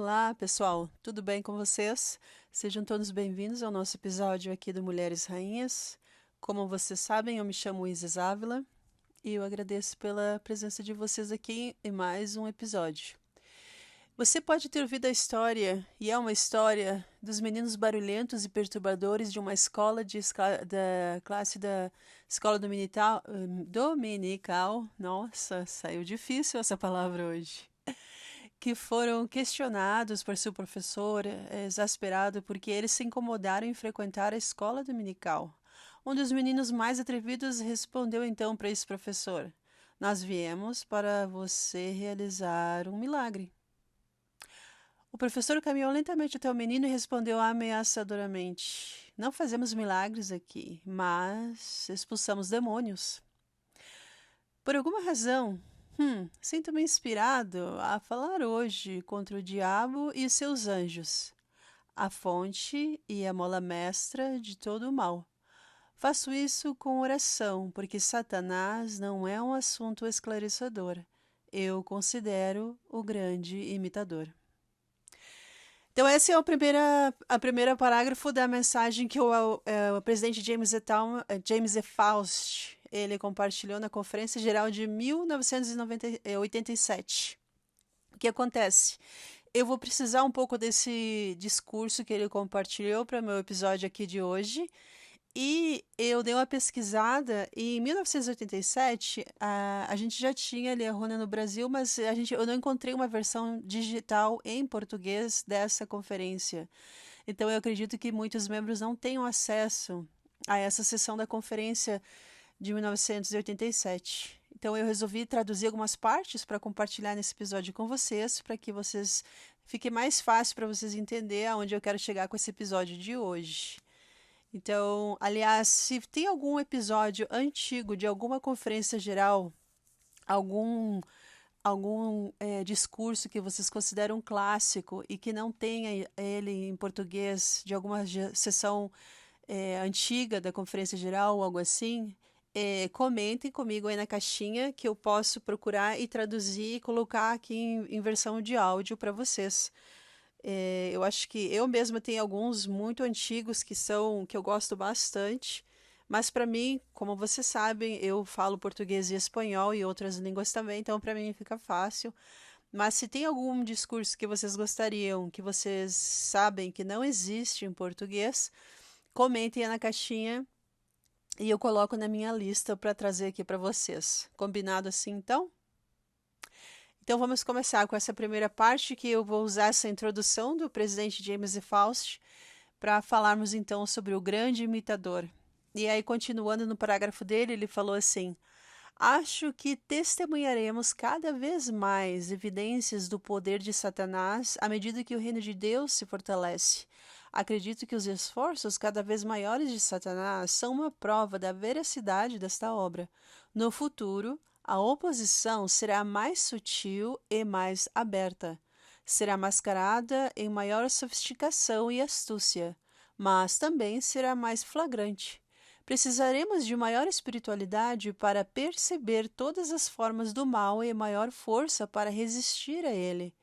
Olá, pessoal, tudo bem com vocês? Sejam todos bem-vindos ao nosso episódio aqui do Mulheres Rainhas. Como vocês sabem, eu me chamo Isis Ávila e eu agradeço pela presença de vocês aqui em mais um episódio. Você pode ter ouvido a história, e é uma história, dos meninos barulhentos e perturbadores de uma escola da classe da escola dominical. Nossa, saiu difícil essa palavra hoje. Que foram questionados por seu professor, exasperado porque eles se incomodaram em frequentar a escola dominical. Um dos meninos mais atrevidos respondeu então para esse professor: Nós viemos para você realizar um milagre. O professor caminhou lentamente até o menino e respondeu ameaçadoramente: Não fazemos milagres aqui, mas expulsamos demônios. Por alguma razão, sinto-me inspirado a falar hoje contra o diabo e seus anjos, a fonte e a mola mestra de todo o mal. Faço isso com oração, porque Satanás não é um assunto esclarecedor. Eu considero o grande imitador. Então, esse é a primeira parágrafo da mensagem que o presidente James E. Faust ele compartilhou na Conferência Geral de 1987. O que acontece? Eu vou precisar um pouco desse discurso que ele compartilhou para o meu episódio aqui de hoje. E eu dei uma pesquisada e em 1987 a gente já tinha ali a Runa no Brasil, mas eu não encontrei uma versão digital em português dessa conferência. Então eu acredito que muitos membros não tenham acesso a essa sessão da conferência de 1987. Então eu resolvi traduzir algumas partes para compartilhar nesse episódio com vocês, para que vocês fique mais fácil para vocês entenderem aonde eu quero chegar com esse episódio de hoje. Então, aliás, se tem algum episódio antigo de alguma conferência geral, algum discurso que vocês consideram um clássico e que não tenha ele em português de alguma sessão antiga da conferência geral ou algo assim, comentem comigo aí na caixinha que eu posso procurar e traduzir e colocar aqui em versão de áudio para vocês. Eu acho que eu mesma tenho alguns muito antigos que eu gosto bastante, mas para mim, como vocês sabem, eu falo português e espanhol e outras línguas também, então para mim fica fácil. Mas se tem algum discurso que vocês gostariam, que vocês sabem que não existe em português, comentem aí na caixinha e eu coloco na minha lista para trazer aqui para vocês. Combinado assim, então? Então vamos começar com essa primeira parte que eu vou usar essa introdução do presidente James E. Faust para falarmos então sobre o grande imitador. E aí, continuando no parágrafo dele, ele falou assim: Acho que testemunharemos cada vez mais evidências do poder de Satanás à medida que o reino de Deus se fortalece. Acredito que os esforços cada vez maiores de Satanás são uma prova da veracidade desta obra. No futuro, a oposição será mais sutil e mais aberta. Será mascarada em maior sofisticação e astúcia, mas também será mais flagrante. Precisaremos de maior espiritualidade para perceber todas as formas do mal e maior força para resistir a ele.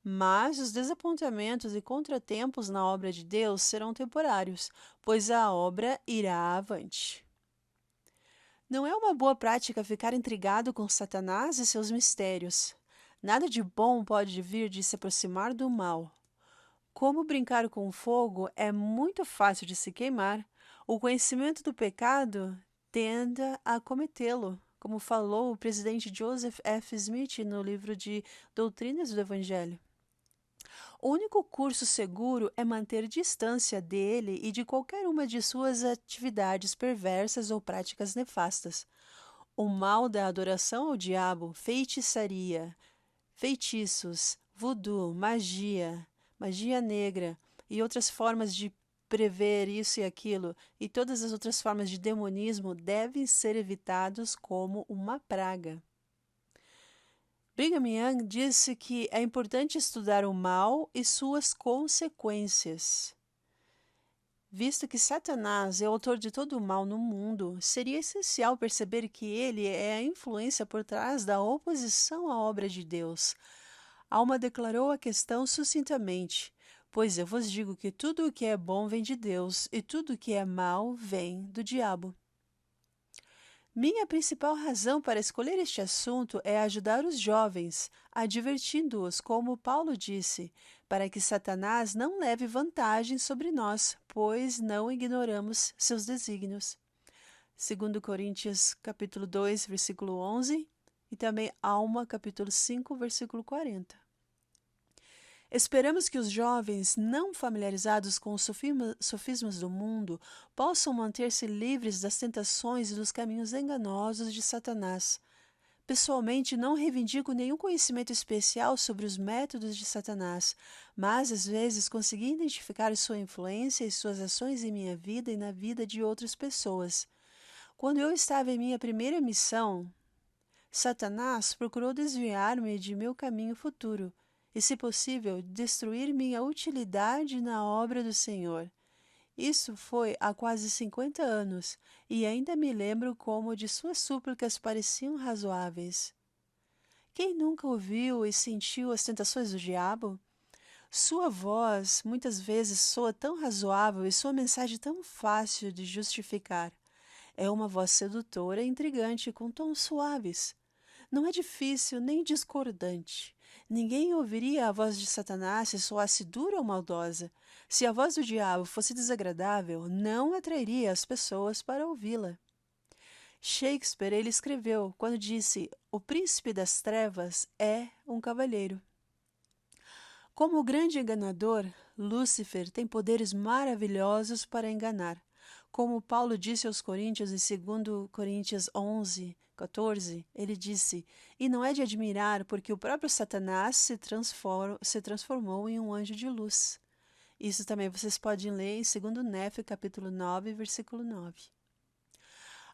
Mas os desapontamentos e contratempos na obra de Deus serão temporários, pois a obra irá avante. Não é uma boa prática ficar intrigado com Satanás e seus mistérios. Nada de bom pode vir de se aproximar do mal. Como brincar com o fogo é muito fácil de se queimar, o conhecimento do pecado tenda a cometê-lo, como falou o presidente Joseph F. Smith no livro de Doutrinas do Evangelho. O único curso seguro é manter distância dele e de qualquer uma de suas atividades perversas ou práticas nefastas. O mal da adoração ao diabo, feitiçaria, feitiços, voodoo, magia negra e outras formas de prever isso e aquilo, e todas as outras formas de demonismo devem ser evitados como uma praga. Brigham Young disse que é importante estudar o mal e suas consequências. Visto que Satanás é o autor de todo o mal no mundo, seria essencial perceber que ele é a influência por trás da oposição à obra de Deus. Alma declarou a questão sucintamente: pois eu vos digo que tudo o que é bom vem de Deus, e tudo o que é mal vem do diabo. Minha principal razão para escolher este assunto é ajudar os jovens, advertindo-os, como Paulo disse, para que Satanás não leve vantagem sobre nós, pois não ignoramos seus desígnios. 2 Coríntios capítulo 2, versículo 11, e também Alma, capítulo 5, versículo 40. Esperamos que os jovens não familiarizados com os sofismas do mundo possam manter-se livres das tentações e dos caminhos enganosos de Satanás. Pessoalmente, não reivindico nenhum conhecimento especial sobre os métodos de Satanás, mas às vezes consegui identificar sua influência e suas ações em minha vida e na vida de outras pessoas. Quando eu estava em minha primeira missão, Satanás procurou desviar-me de meu caminho futuro e, se possível, destruir minha utilidade na obra do Senhor. Isso foi há quase 50 anos, e ainda me lembro como de suas súplicas pareciam razoáveis. Quem nunca ouviu e sentiu as tentações do diabo? Sua voz muitas vezes soa tão razoável e sua mensagem tão fácil de justificar. É uma voz sedutora e intrigante, com tons suaves. Não é difícil nem discordante. Ninguém ouviria a voz de Satanás se soasse dura ou maldosa. Se a voz do diabo fosse desagradável, não atrairia as pessoas para ouvi-la. Shakespeare ele escreveu quando disse: "O príncipe das trevas é um cavalheiro." Como o grande enganador, Lúcifer tem poderes maravilhosos para enganar. Como Paulo disse aos Coríntios em 2 Coríntios 11, 14, ele disse: "E não é de admirar, porque o próprio Satanás se transformou em um anjo de luz." Isso também vocês podem ler em 2 Néfio, capítulo 9, versículo 9.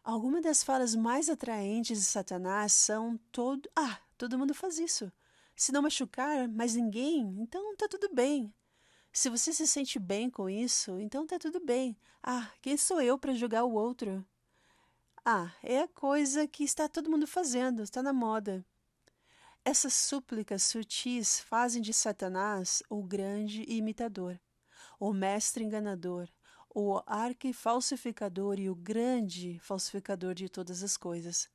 Algumas das falas mais atraentes de Satanás são todo mundo faz isso. Se não machucar mais ninguém, então tá tudo bem. Se você se sente bem com isso, então tá tudo bem. Quem sou eu para julgar o outro? É a coisa que está todo mundo fazendo, está na moda. Essas súplicas sutis fazem de Satanás o grande imitador, o mestre enganador, o arquifalsificador e o grande falsificador de todas as coisas.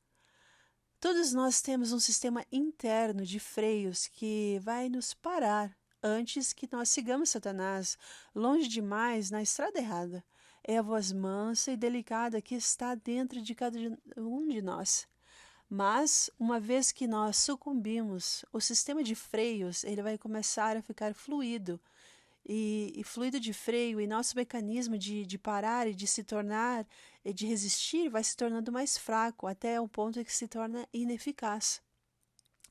Todos nós temos um sistema interno de freios que vai nos parar antes que nós sigamos Satanás longe demais na estrada errada. É a voz mansa e delicada que está dentro de cada um de nós. Mas, uma vez que nós sucumbimos, o sistema de freios ele vai começar a ficar fluido. E fluido de freio e nosso mecanismo de parar e de se tornar, e de resistir, vai se tornando mais fraco, até o ponto em que se torna ineficaz.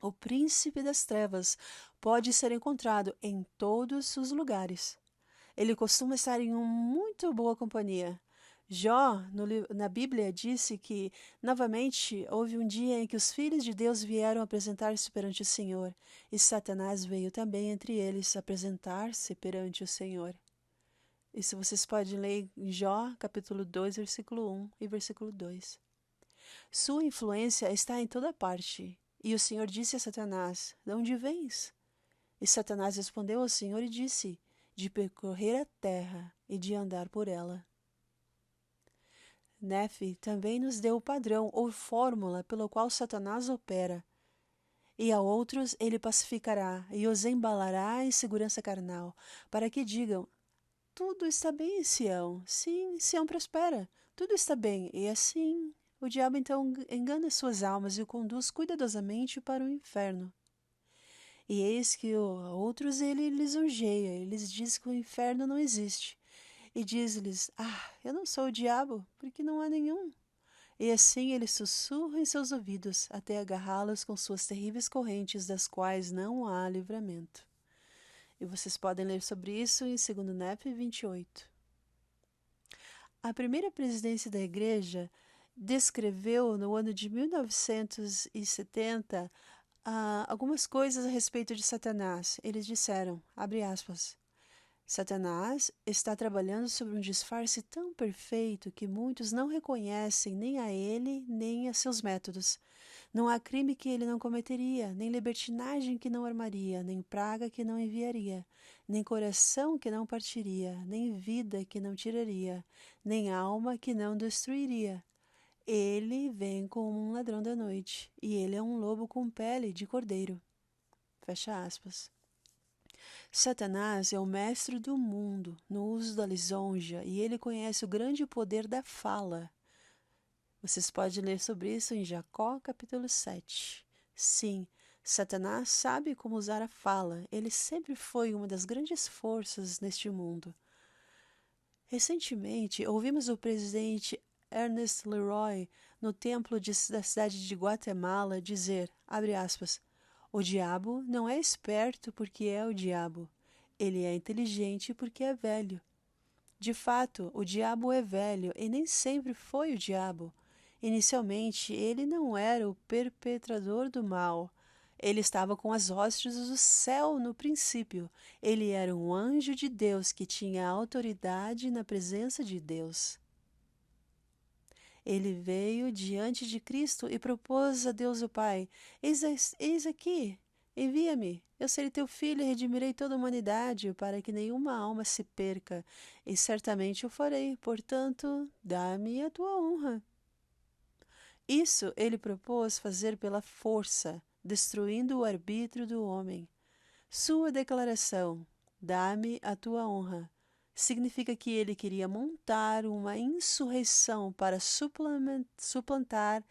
O príncipe das trevas pode ser encontrado em todos os lugares. Ele costuma estar em uma muito boa companhia. Jó, na Bíblia, disse que, novamente, houve um dia em que os filhos de Deus vieram apresentar-se perante o Senhor, e Satanás veio também entre eles apresentar-se perante o Senhor. Isso vocês podem ler em Jó, capítulo 2, versículo 1 e versículo 2. Sua influência está em toda parte, e o Senhor disse a Satanás: "De onde vens?" E Satanás respondeu ao Senhor e disse: "De percorrer a terra e de andar por ela." Néfi também nos deu o padrão ou fórmula pelo qual Satanás opera. E a outros ele pacificará e os embalará em segurança carnal, para que digam: "Tudo está bem em Sião." Sim, Sião prospera. Tudo está bem. E assim, o diabo então engana suas almas e o conduz cuidadosamente para o inferno. E eis que outros ele lisonjeia, ele lhes diz que o inferno não existe. E diz-lhes: "Eu não sou o diabo, porque não há nenhum." E assim ele sussurra em seus ouvidos, até agarrá-los com suas terríveis correntes, das quais não há livramento. E vocês podem ler sobre isso em 2 Néfio 28. A primeira presidência da igreja descreveu, no ano de 1970, algumas coisas a respeito de Satanás. Eles disseram, abre aspas: "Satanás está trabalhando sobre um disfarce tão perfeito que muitos não reconhecem nem a ele nem a seus métodos. Não há crime que ele não cometeria, nem libertinagem que não armaria, nem praga que não enviaria, nem coração que não partiria, nem vida que não tiraria, nem alma que não destruiria. Ele vem como um ladrão da noite, e ele é um lobo com pele de cordeiro. Fecha aspas. Satanás é o mestre do mundo no uso da lisonja, e ele conhece o grande poder da fala. Vocês podem ler sobre isso em Jacó, capítulo 7. Sim, Satanás sabe como usar a fala. Ele sempre foi uma das grandes forças neste mundo. Recentemente, ouvimos o presidente Ernest Leroy, no templo da cidade de Guatemala, dizer, abre aspas, o diabo não é esperto porque é o diabo. Ele é inteligente porque é velho. De fato, o diabo é velho e nem sempre foi o diabo. Inicialmente, ele não era o perpetrador do mal. Ele estava com as hostes do céu no princípio. Ele era um anjo de Deus que tinha autoridade na presença de Deus. Ele veio diante de Cristo e propôs a Deus o Pai: Eis aqui, envia-me. Eu serei teu filho e redimirei toda a humanidade, para que nenhuma alma se perca. E certamente o farei, portanto, dá-me a tua honra. Isso ele propôs fazer pela força, destruindo o arbítrio do homem. Sua declaração, dá-me a tua honra, significa que ele queria montar uma insurreição para suplantar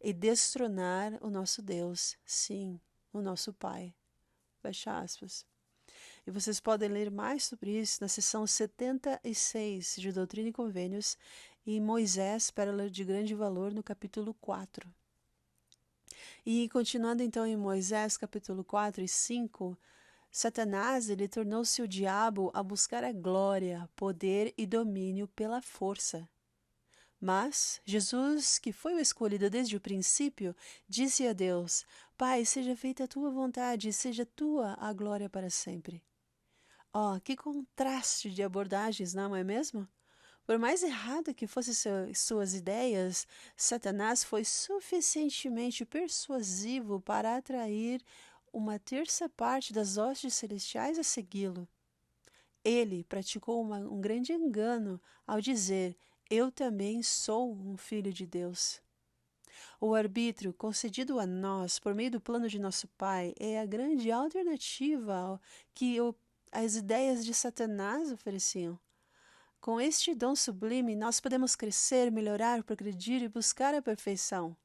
e destronar o nosso Deus, sim, o nosso Pai. Fecha aspas. E vocês podem ler mais sobre isso na seção 76 de Doutrina e Convênios e Moisés, Pérola de Grande Valor, no capítulo 4. E continuando então em Moisés, capítulo 4 e 5, Satanás, ele tornou-se o diabo a buscar a glória, poder e domínio pela força. Mas Jesus, que foi o escolhido desde o princípio, disse a Deus, Pai, seja feita a tua vontade, seja tua a glória para sempre. Que contraste de abordagens, não é mesmo? Por mais errado que fossem suas ideias, Satanás foi suficientemente persuasivo para atrair uma terça parte das hostes celestiais a segui-lo. Ele praticou um grande engano ao dizer, eu também sou um filho de Deus. O arbítrio concedido a nós por meio do plano de nosso Pai é a grande alternativa que as ideias de Satanás ofereciam. Com este dom sublime, nós podemos crescer, melhorar, progredir e buscar a perfeição.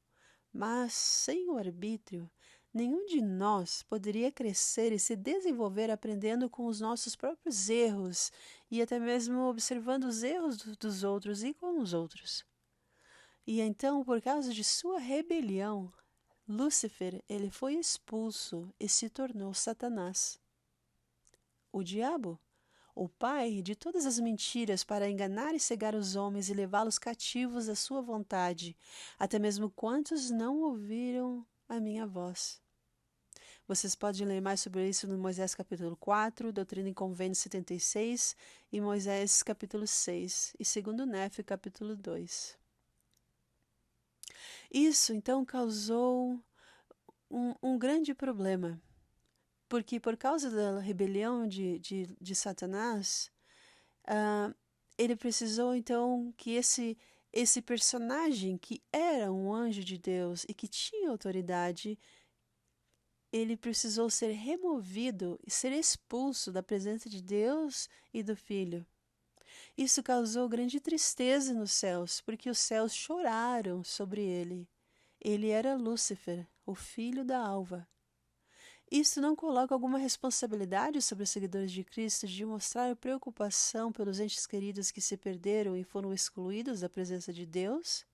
Mas, sem o arbítrio, nenhum de nós poderia crescer e se desenvolver aprendendo com os nossos próprios erros e até mesmo observando os erros dos outros e com os outros. E então, por causa de sua rebelião, Lúcifer, ele foi expulso e se tornou Satanás. O diabo, o pai de todas as mentiras para enganar e cegar os homens e levá-los cativos à sua vontade, até mesmo quantos não ouviram a minha voz. Vocês podem ler mais sobre isso no Moisés capítulo 4, Doutrina e Convênios 76 e Moisés capítulo 6 e 2 Nefe capítulo 2. Isso, então, causou um grande problema, porque por causa da rebelião de Satanás, ele precisou, então, que esse personagem que era um anjo de Deus e que tinha autoridade, ele precisou ser removido e ser expulso da presença de Deus e do Filho. Isso causou grande tristeza nos céus, porque os céus choraram sobre ele. Ele era Lúcifer, o filho da alva. Isso não coloca alguma responsabilidade sobre os seguidores de Cristo de mostrar preocupação pelos entes queridos que se perderam e foram excluídos da presença de Deus?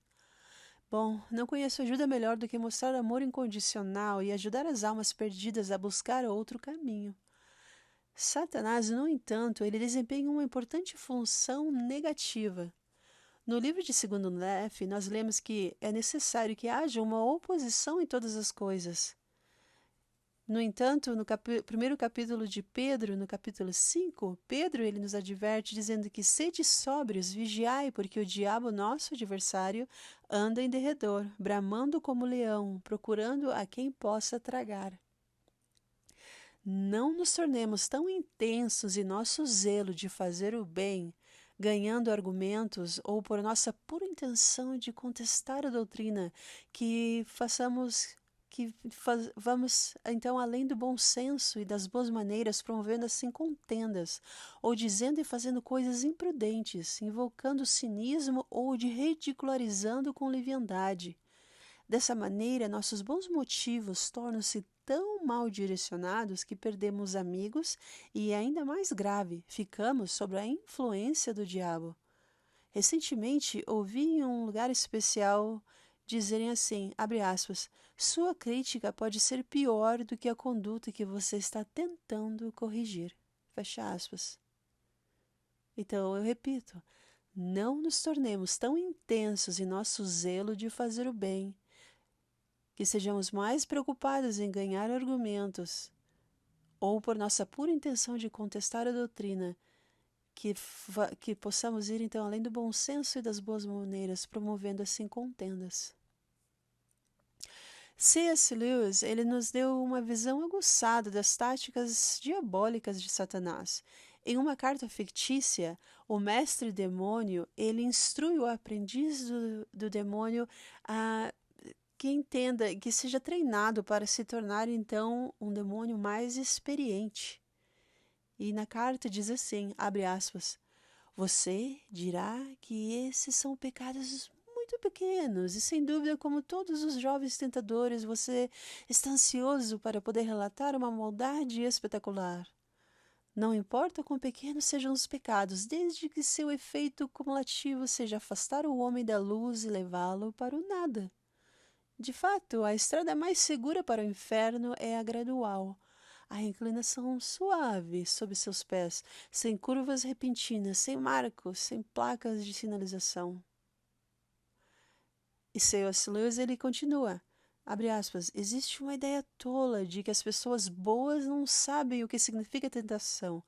Bom, não conheço ajuda melhor do que mostrar amor incondicional e ajudar as almas perdidas a buscar outro caminho. Satanás, no entanto, ele desempenha uma importante função negativa. No livro de 2 Nefe, nós lemos que é necessário que haja uma oposição em todas as coisas. No entanto, no primeiro capítulo de Pedro, no capítulo 5, Pedro ele nos adverte dizendo que sede sóbrios, vigiai, porque o diabo, nosso adversário, anda em derredor, bramando como leão, procurando a quem possa tragar. Não nos tornemos tão intensos em nosso zelo de fazer o bem, ganhando argumentos ou por nossa pura intenção de contestar a doutrina, vamos então além do bom senso e das boas maneiras, promovendo assim contendas, ou dizendo e fazendo coisas imprudentes, invocando cinismo ou de ridicularizando com leviandade. Dessa maneira, nossos bons motivos tornam-se tão mal direcionados que perdemos amigos e, ainda mais grave, ficamos sob a influência do diabo. Recentemente, ouvi em um lugar especial dizerem assim, abre aspas, sua crítica pode ser pior do que a conduta que você está tentando corrigir. Fecha aspas. Então, eu repito, não nos tornemos tão intensos em nosso zelo de fazer o bem, que sejamos mais preocupados em ganhar argumentos ou por nossa pura intenção de contestar a doutrina, que possamos ir então além do bom senso e das boas maneiras, promovendo assim contendas. C.S. Lewis, ele nos deu uma visão aguçada das táticas diabólicas de Satanás. Em uma carta fictícia, o mestre demônio, ele instrui o aprendiz do demônio a que entenda, que seja treinado para se tornar então um demônio mais experiente. E na carta diz assim, abre aspas, você dirá que esses são pecados muito pequenos e sem dúvida, como todos os jovens tentadores, você está ansioso para poder relatar uma maldade espetacular. Não importa quão pequenos sejam os pecados, desde que seu efeito cumulativo seja afastar o homem da luz e levá-lo para o nada. De fato, a estrada mais segura para o inferno é a gradual, a inclinação suave sob seus pés, sem curvas repentinas, sem marcos, sem placas de sinalização. E C.S. Lewis ele continua, abre aspas, existe uma ideia tola de que as pessoas boas não sabem o que significa tentação.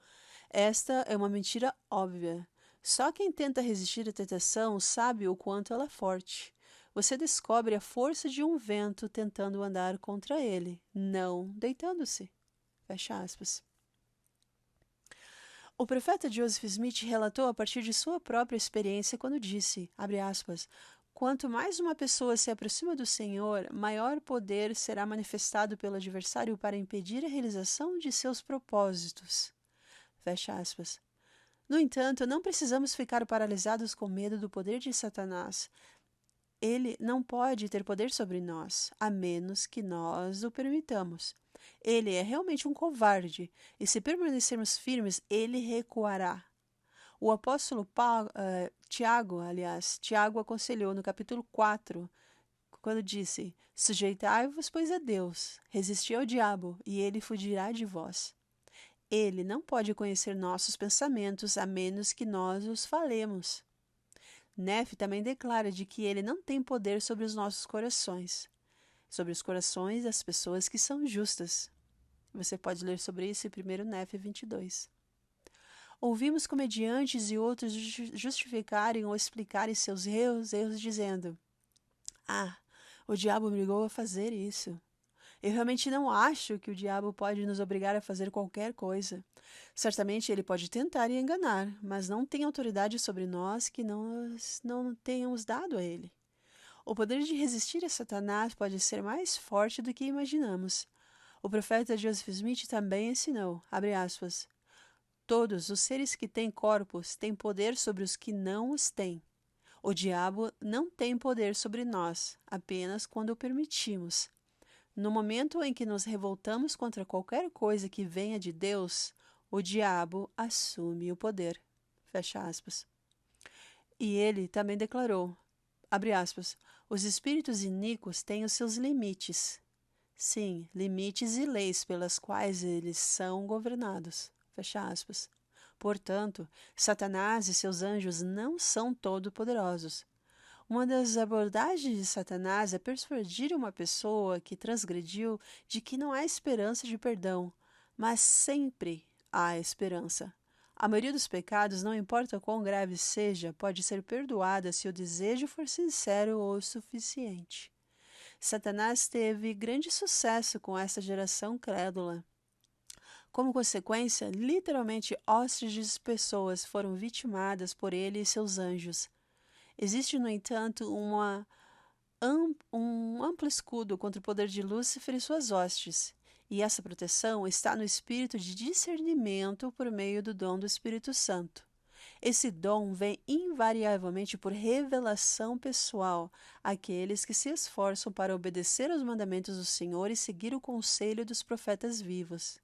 Esta é uma mentira óbvia. Só quem tenta resistir à tentação sabe o quanto ela é forte. Você descobre a força de um vento tentando andar contra ele, não deitando-se. Fecha aspas. O profeta Joseph Smith relatou a partir de sua própria experiência quando disse, abre aspas, quanto mais uma pessoa se aproxima do Senhor, maior poder será manifestado pelo adversário para impedir a realização de seus propósitos. Fecha aspas. No entanto, não precisamos ficar paralisados com medo do poder de Satanás. Ele não pode ter poder sobre nós, a menos que nós o permitamos. Ele é realmente um covarde, e se permanecermos firmes, ele recuará. O apóstolo Tiago aconselhou no capítulo 4, quando disse, sujeitai-vos, pois, a Deus, resisti ao diabo, e ele fugirá de vós. Ele não pode conhecer nossos pensamentos, a menos que nós os falemos. Nefe também declara de que ele não tem poder sobre os nossos corações, sobre os corações das pessoas que são justas. Você pode ler sobre isso em 1 Nefe 22. Ouvimos comediantes e outros justificarem ou explicarem seus erros dizendo, o diabo me obrigou a fazer isso. Eu realmente não acho que o diabo pode nos obrigar a fazer qualquer coisa. Certamente ele pode tentar e enganar, mas não tem autoridade sobre nós que não tenhamos dado a ele. O poder de resistir a Satanás pode ser mais forte do que imaginamos. O profeta Joseph Smith também ensinou, abre aspas, todos os seres que têm corpos têm poder sobre os que não os têm. O diabo não tem poder sobre nós, apenas quando o permitimos. No momento em que nos revoltamos contra qualquer coisa que venha de Deus, o diabo assume o poder. Fecha aspas. E ele também declarou, abre aspas, os espíritos iníquos têm os seus limites. Sim, limites e leis pelas quais eles são governados. Fecha aspas. Portanto, Satanás e seus anjos não são todo-poderosos. Uma das abordagens de Satanás é persuadir uma pessoa que transgrediu de que não há esperança de perdão, mas sempre há esperança. A maioria dos pecados, não importa quão grave seja, pode ser perdoada se o desejo for sincero o suficiente. Satanás teve grande sucesso com essa geração crédula. Como consequência, literalmente hostes de pessoas foram vitimadas por ele e seus anjos. Existe, no entanto, um amplo escudo contra o poder de Lúcifer e suas hostes, e essa proteção está no espírito de discernimento por meio do dom do Espírito Santo. Esse dom vem invariavelmente por revelação pessoal àqueles que se esforçam para obedecer aos mandamentos do Senhor e seguir o conselho dos profetas vivos.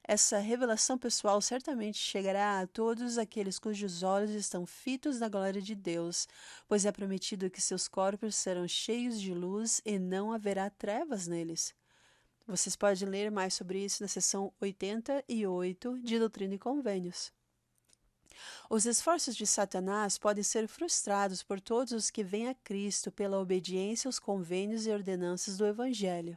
Essa revelação pessoal certamente chegará a todos aqueles cujos olhos estão fitos na glória de Deus, pois é prometido que seus corpos serão cheios de luz e não haverá trevas neles. Vocês podem ler mais sobre isso na seção 88 de Doutrina e Convênios. Os esforços de Satanás podem ser frustrados por todos os que vêm a Cristo pela obediência aos convênios e ordenanças do Evangelho.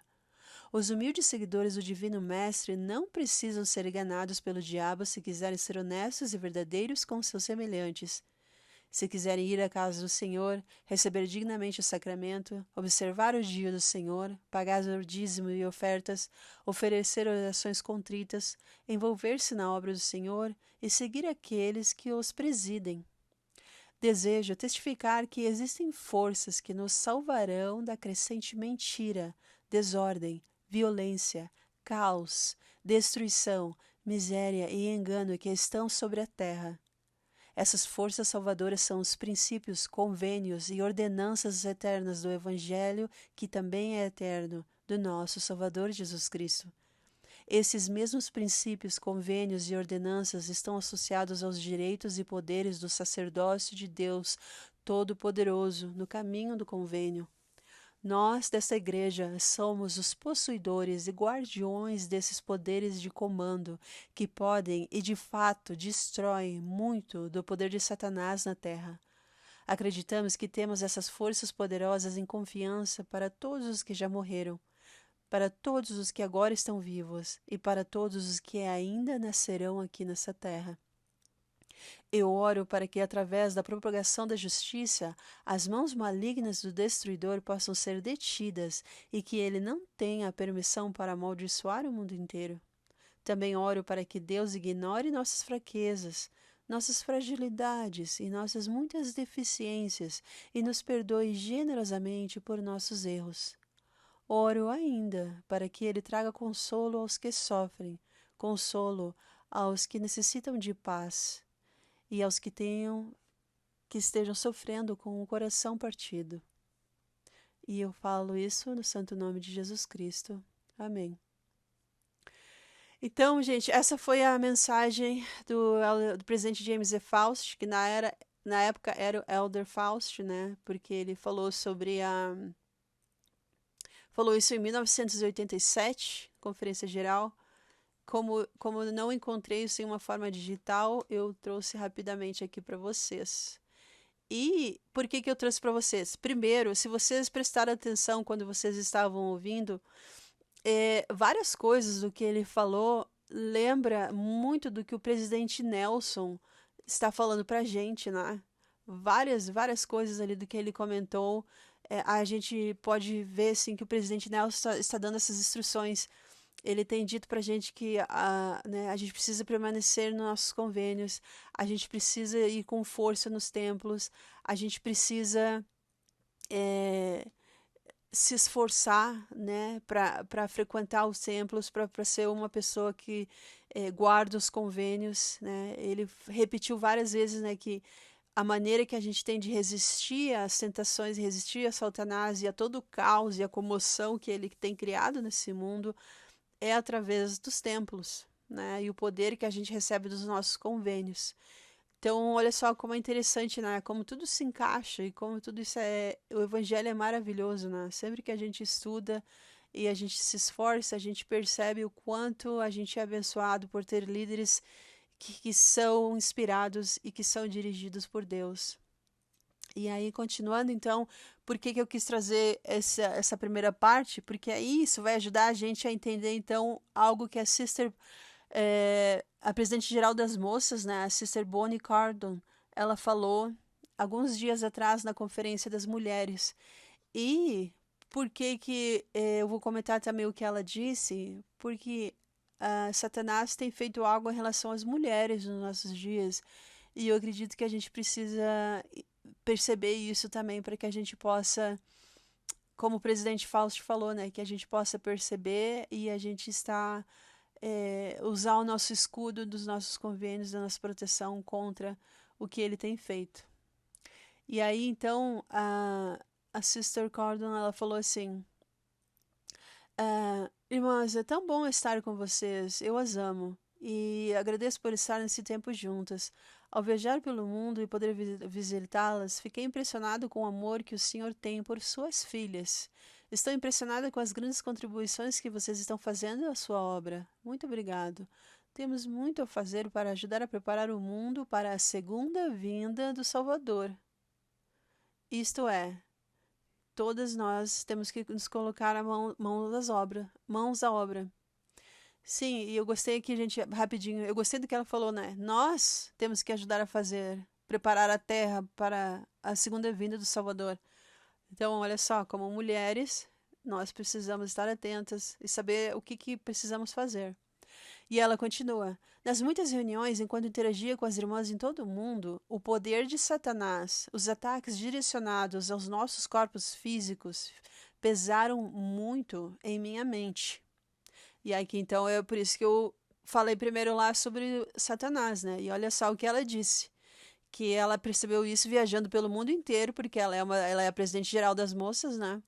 Os humildes seguidores do Divino Mestre não precisam ser enganados pelo diabo se quiserem ser honestos e verdadeiros com seus semelhantes. Se quiserem ir à casa do Senhor, receber dignamente o sacramento, observar o dia do Senhor, pagar o dízimo e ofertas, oferecer orações contritas, envolver-se na obra do Senhor e seguir aqueles que os presidem. Desejo testificar que existem forças que nos salvarão da crescente mentira, desordem, violência, caos, destruição, miséria e engano que estão sobre a terra. Essas forças salvadoras são os princípios, convênios e ordenanças eternas do Evangelho, que também é eterno, do nosso Salvador Jesus Cristo. Esses mesmos princípios, convênios e ordenanças estão associados aos direitos e poderes do sacerdócio de Deus Todo-Poderoso no caminho do convênio. Nós, desta igreja, somos os possuidores e guardiões desses poderes de comando que podem e de fato destroem muito do poder de Satanás na terra. Acreditamos que temos essas forças poderosas em confiança para todos os que já morreram, para todos os que agora estão vivos e para todos os que ainda nascerão aqui nessa terra. Eu oro para que, através da propagação da justiça, as mãos malignas do destruidor possam ser detidas e que ele não tenha permissão para amaldiçoar o mundo inteiro. Também oro para que Deus ignore nossas fraquezas, nossas fragilidades e nossas muitas deficiências e nos perdoe generosamente por nossos erros. Oro ainda para que Ele traga consolo aos que sofrem, consolo aos que necessitam de paz e aos que estejam sofrendo com o coração partido. E eu falo isso no santo nome de Jesus Cristo. Amém. Então, gente, essa foi a mensagem do presidente James E. Faust, que na época era o Elder Faust, né? Porque ele falou sobre falou isso em 1987, Conferência Geral. Como não encontrei isso em uma forma digital, eu trouxe rapidamente aqui para vocês. E por que eu trouxe para vocês? Primeiro, se vocês prestaram atenção quando vocês estavam ouvindo, várias coisas do que ele falou lembra muito do que o presidente Nelson está falando para a gente, né? Várias coisas ali do que ele comentou. A gente pode ver assim, que o presidente Nelson está dando essas instruções. Ele tem dito para a gente que a gente precisa permanecer nos nossos convênios, a gente precisa ir com força nos templos, a gente precisa se esforçar, né, para frequentar os templos, para ser uma pessoa que guarda os convênios, né? Ele repetiu várias vezes, né, que a maneira que a gente tem de resistir às tentações, resistir a Satanás e a todo o caos e a comoção que ele tem criado nesse mundo é através dos templos, né? E o poder que a gente recebe dos nossos convênios. Então, olha só como é interessante, né? Como tudo se encaixa e como tudo isso o Evangelho é maravilhoso, né? Sempre que a gente estuda e a gente se esforça, a gente percebe o quanto a gente é abençoado por ter líderes que são inspirados e que são dirigidos por Deus. E aí, continuando, então, por que que eu quis trazer essa primeira parte? Porque aí isso vai ajudar a gente a entender, então, algo que a Sister, a presidente-geral das moças, né, a Sister Bonnie Cardon, ela falou alguns dias atrás na Conferência das Mulheres. E por que que eu vou comentar também o que ela disse? Porque Satanás tem feito algo em relação às mulheres nos nossos dias. E eu acredito que a gente precisa perceber isso também para que a gente possa, como o presidente Fausto falou, né, que a gente possa perceber e a gente está usar o nosso escudo dos nossos convênios, da nossa proteção contra o que ele tem feito. E aí, então, a Sister Cordon, ela falou assim, irmãs, é tão bom estar com vocês, eu as amo, e agradeço por estar nesse tempo juntas. Ao viajar pelo mundo e poder visitá-las, fiquei impressionado com o amor que o Senhor tem por suas filhas. Estou impressionada com as grandes contribuições que vocês estão fazendo à sua obra. Muito obrigado. Temos muito a fazer para ajudar a preparar o mundo para a segunda vinda do Salvador. Isto é, todas nós temos que nos colocar mãos à obra. Sim, e eu gostei que rapidinho, eu gostei do que ela falou, né? Nós temos que ajudar a preparar a terra para a segunda vinda do Salvador. Então, olha só, como mulheres, nós precisamos estar atentas e saber o que precisamos fazer. E ela continua: nas muitas reuniões, enquanto interagia com as irmãs em todo o mundo, o poder de Satanás, os ataques direcionados aos nossos corpos físicos, pesaram muito em minha mente. E aqui, então, é por isso que eu falei primeiro lá sobre Satanás, né? E olha só o que ela disse. Que ela percebeu isso viajando pelo mundo inteiro, porque ela é a presidente-geral das moças, né?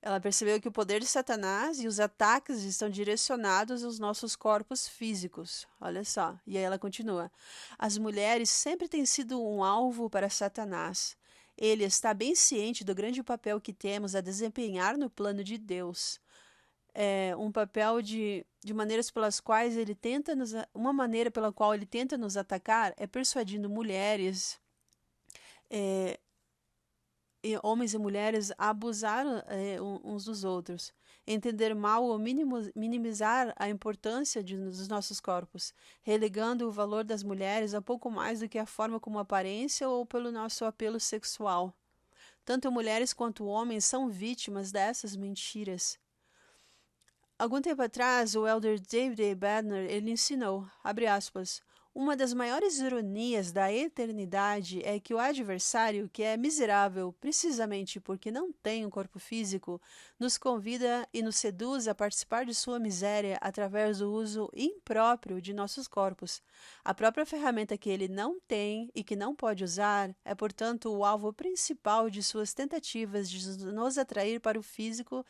Ela percebeu que o poder de Satanás e os ataques estão direcionados aos nossos corpos físicos. Olha só. E aí ela continua. As mulheres sempre têm sido um alvo para Satanás. Ele está bem ciente do grande papel que temos a desempenhar no plano de Deus. Um papel de maneiras pelas quais ele tenta uma maneira pela qual ele tenta nos atacar é persuadindo mulheres, homens e mulheres a abusar uns dos outros, entender mal ou minimizar a importância dos nossos corpos, relegando o valor das mulheres a pouco mais do que a forma como aparência ou pelo nosso apelo sexual. Tanto mulheres quanto homens são vítimas dessas mentiras. Algum tempo atrás, o elder David A. Badner, ele ensinou, abre aspas, uma das maiores ironias da eternidade é que o adversário, que é miserável precisamente porque não tem um corpo físico, nos convida e nos seduz a participar de sua miséria através do uso impróprio de nossos corpos. A própria ferramenta que ele não tem e que não pode usar é, portanto, o alvo principal de suas tentativas de nos atrair para o físico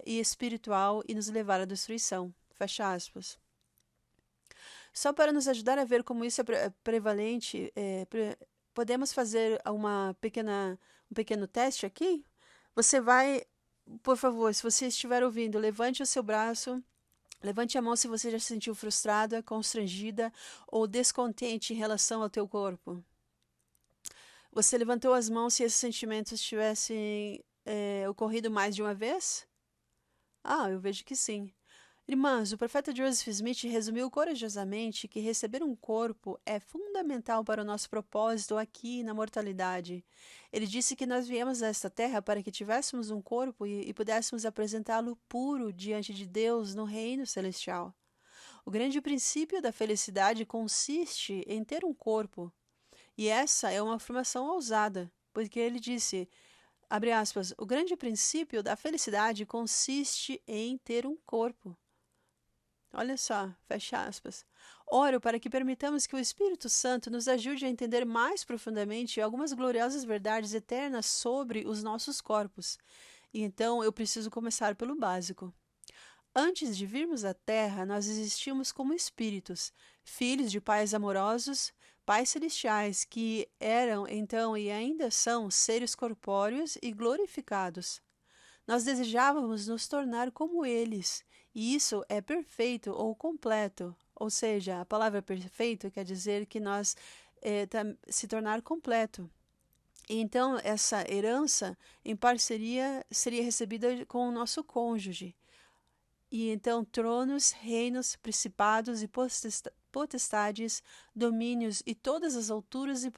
e espiritual e nos levar à destruição. Fecha aspas. Só para nos ajudar a ver como isso é prevalente, podemos fazer um pequeno teste aqui? Você vai, por favor, se você estiver ouvindo, levante o seu braço, levante a mão se você já se sentiu frustrada, constrangida ou descontente em relação ao teu corpo. Você levantou as mãos se esses sentimentos tivessem ocorrido mais de uma vez? Eu vejo que sim. Irmãs, o profeta Joseph Smith resumiu corajosamente que receber um corpo é fundamental para o nosso propósito aqui na mortalidade. Ele disse que nós viemos a esta terra para que tivéssemos um corpo e pudéssemos apresentá-lo puro diante de Deus no reino celestial. O grande princípio da felicidade consiste em ter um corpo. E essa é uma afirmação ousada, porque ele disse, abre aspas, o grande princípio da felicidade consiste em ter um corpo. Olha só, fecha aspas. Oro para que permitamos que o Espírito Santo nos ajude a entender mais profundamente algumas gloriosas verdades eternas sobre os nossos corpos. E então eu preciso começar pelo básico. Antes de virmos à Terra, nós existimos como espíritos, filhos de pais amorosos, pais celestiais, que eram então e ainda são seres corpóreos e glorificados. Nós desejávamos nos tornar como eles, e isso é perfeito ou completo. Ou seja, a palavra perfeito quer dizer que nós se tornar completo. Então, essa herança, em parceria, seria recebida com o nosso cônjuge. E então, tronos, reinos, principados e potestades, domínios e todas as alturas e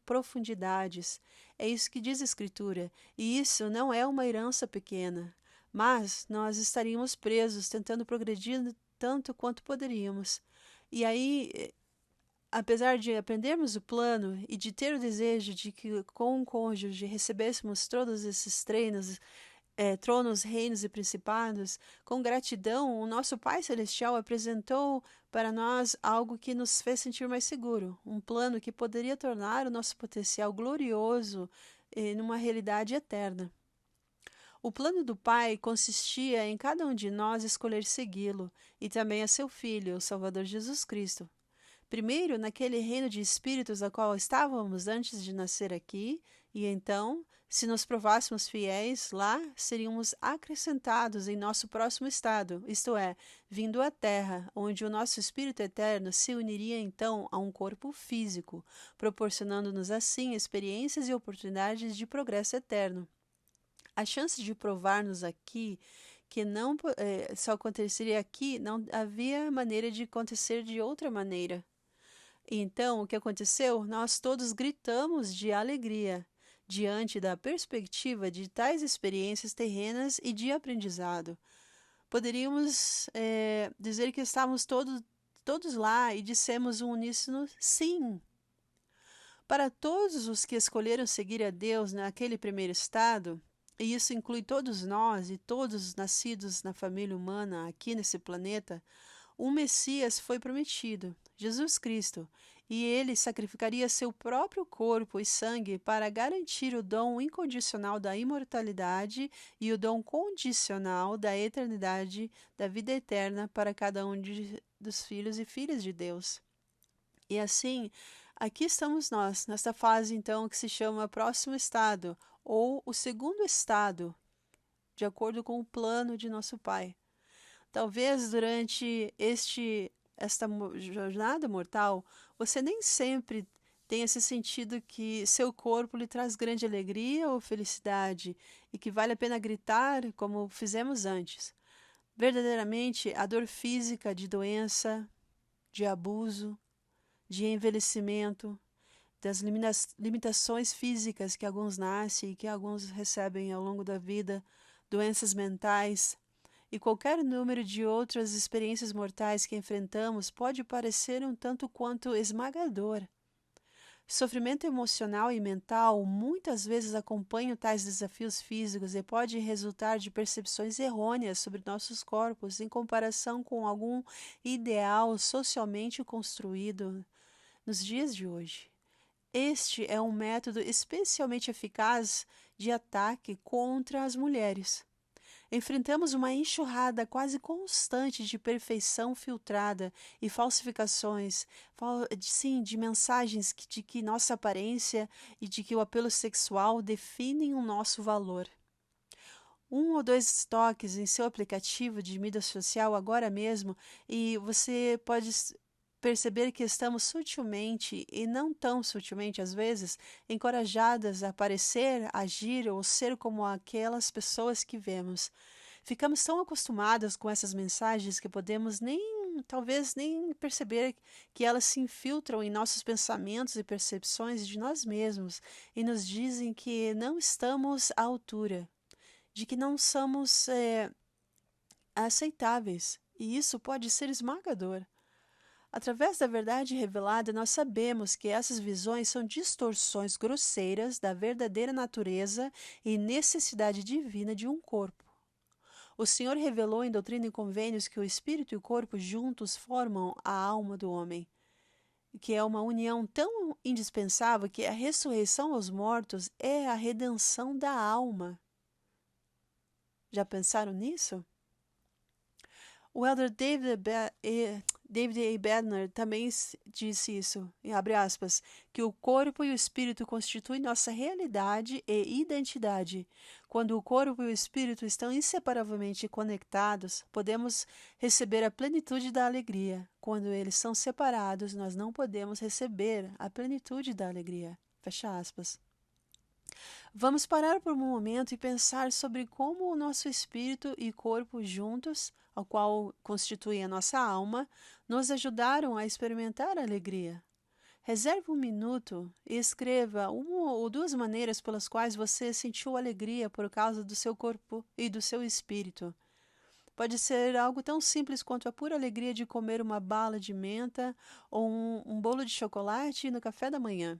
profundidades. É isso que diz a Escritura. E isso não é uma herança pequena. Mas nós estaríamos presos, tentando progredir tanto quanto poderíamos. E aí, apesar de aprendermos o plano e de ter o desejo de que com o cônjuge recebêssemos todos esses tronos, reinos e principados, com gratidão, o nosso Pai Celestial apresentou para nós algo que nos fez sentir mais seguro, um plano que poderia tornar o nosso potencial glorioso numa realidade eterna. O plano do Pai consistia em cada um de nós escolher segui-lo, e também a seu Filho, o Salvador Jesus Cristo. Primeiro, naquele reino de espíritos a qual estávamos antes de nascer aqui, e então, se nos provássemos fiéis, lá seríamos acrescentados em nosso próximo estado, isto é, vindo à Terra, onde o nosso espírito eterno se uniria então a um corpo físico, proporcionando-nos assim experiências e oportunidades de progresso eterno. A chance de provar-nos aqui que não só aconteceria aqui, não havia maneira de acontecer de outra maneira. Então, o que aconteceu? Nós todos gritamos de alegria diante da perspectiva de tais experiências terrenas e de aprendizado. Poderíamos dizer que estávamos todos lá e dissemos um uníssono sim. Para todos os que escolheram seguir a Deus naquele primeiro estado, e isso inclui todos nós e todos os nascidos na família humana aqui nesse planeta, um Messias foi prometido, Jesus Cristo, e ele sacrificaria seu próprio corpo e sangue para garantir o dom incondicional da imortalidade e o dom condicional da eternidade, da vida eterna para cada um dos filhos e filhas de Deus. E assim, aqui estamos nós, nesta fase então que se chama próximo estado, ou o segundo estado, de acordo com o plano de nosso Pai. Talvez durante esta jornada mortal, você nem sempre tenha se sentido que seu corpo lhe traz grande alegria ou felicidade e que vale a pena gritar como fizemos antes. Verdadeiramente, a dor física de doença, de abuso, de envelhecimento, das limitações físicas que alguns nascem e que alguns recebem ao longo da vida, doenças mentais, e qualquer número de outras experiências mortais que enfrentamos pode parecer um tanto quanto esmagador. Sofrimento emocional e mental muitas vezes acompanham tais desafios físicos e pode resultar de percepções errôneas sobre nossos corpos em comparação com algum ideal socialmente construído nos dias de hoje. Este é um método especialmente eficaz de ataque contra as mulheres. Enfrentamos uma enxurrada quase constante de perfeição filtrada e falsificações, sim, de mensagens de que nossa aparência e de que o apelo sexual definem o nosso valor. Um ou dois toques em seu aplicativo de mídia social agora mesmo e você pode perceber que estamos sutilmente, e não tão sutilmente às vezes, encorajadas a parecer, agir ou ser como aquelas pessoas que vemos. Ficamos tão acostumadas com essas mensagens que podemos talvez nem perceber que elas se infiltram em nossos pensamentos e percepções de nós mesmos e nos dizem que não estamos à altura, de que não somos aceitáveis, e isso pode ser esmagador. Através da verdade revelada, nós sabemos que essas visões são distorções grosseiras da verdadeira natureza e necessidade divina de um corpo. O Senhor revelou em Doutrina e Convênios que o espírito e o corpo juntos formam a alma do homem, que é uma união tão indispensável que a ressurreição aos mortos é a redenção da alma. Já pensaram nisso? O elder David A. Bednar também disse isso, abre aspas, que o corpo e o espírito constituem nossa realidade e identidade. Quando o corpo e o espírito estão inseparavelmente conectados, podemos receber a plenitude da alegria. Quando eles são separados, nós não podemos receber a plenitude da alegria. Fecha aspas. Vamos parar por um momento e pensar sobre como o nosso espírito e corpo juntos, ao qual constitui a nossa alma, nos ajudaram a experimentar a alegria. Reserve um minuto e escreva uma ou duas maneiras pelas quais você sentiu alegria por causa do seu corpo e do seu espírito. Pode ser algo tão simples quanto a pura alegria de comer uma bala de menta ou um bolo de chocolate no café da manhã.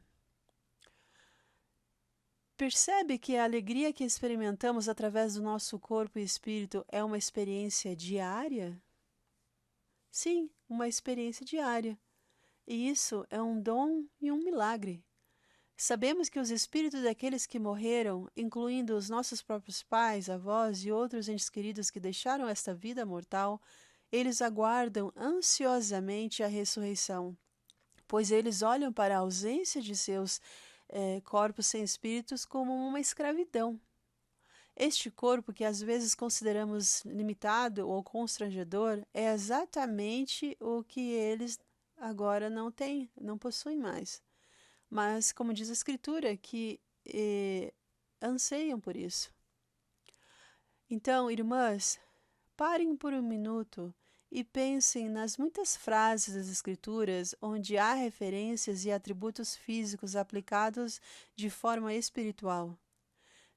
Percebe que a alegria que experimentamos através do nosso corpo e espírito é uma experiência diária? Sim, uma experiência diária. E isso é um dom e um milagre. Sabemos que os espíritos daqueles que morreram, incluindo os nossos próprios pais, avós e outros entes queridos que deixaram esta vida mortal, eles aguardam ansiosamente a ressurreição, pois eles olham para a ausência de seus corpos sem espíritos como uma escravidão. Este corpo, que às vezes consideramos limitado ou constrangedor, é exatamente o que eles agora não têm, não possuem mais. Mas, como diz a Escritura, que anseiam por isso. Então, irmãs, parem por um minuto e pensem nas muitas frases das Escrituras onde há referências e atributos físicos aplicados de forma espiritual.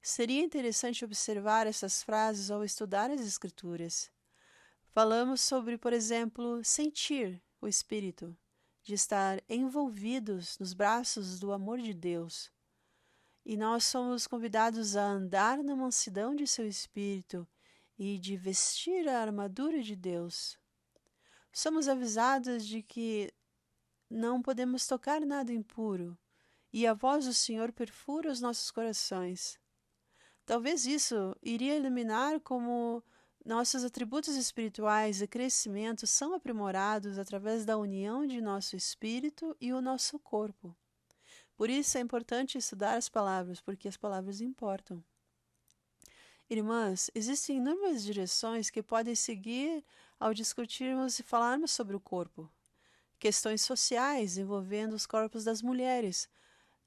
Seria interessante observar essas frases ao estudar as Escrituras. Falamos sobre, por exemplo, sentir o Espírito, de estar envolvidos nos braços do amor de Deus. E nós somos convidados a andar na mansidão de seu Espírito e de vestir a armadura de Deus. Somos avisados de que não podemos tocar nada impuro, e a voz do Senhor perfura os nossos corações. Talvez isso iria iluminar como nossos atributos espirituais e crescimento são aprimorados através da união de nosso espírito e o nosso corpo. Por isso é importante estudar as palavras, porque as palavras importam. Irmãs, existem inúmeras direções que podem seguir ao discutirmos e falarmos sobre o corpo. Questões sociais envolvendo os corpos das mulheres,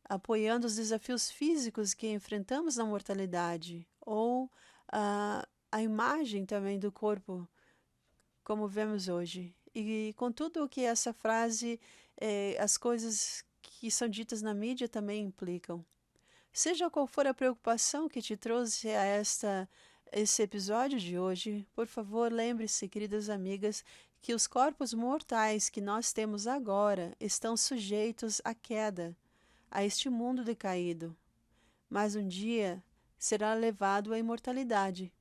apoiando os desafios físicos que enfrentamos na mortalidade, ou a imagem também do corpo, como vemos hoje. E com tudo o que essa frase, as coisas que são ditas na mídia também implicam. Seja qual for a preocupação que te trouxe a esse episódio de hoje, por favor, lembre-se, queridas amigas, que os corpos mortais que nós temos agora estão sujeitos à queda, a este mundo decaído. Mas um dia será levado à imortalidade.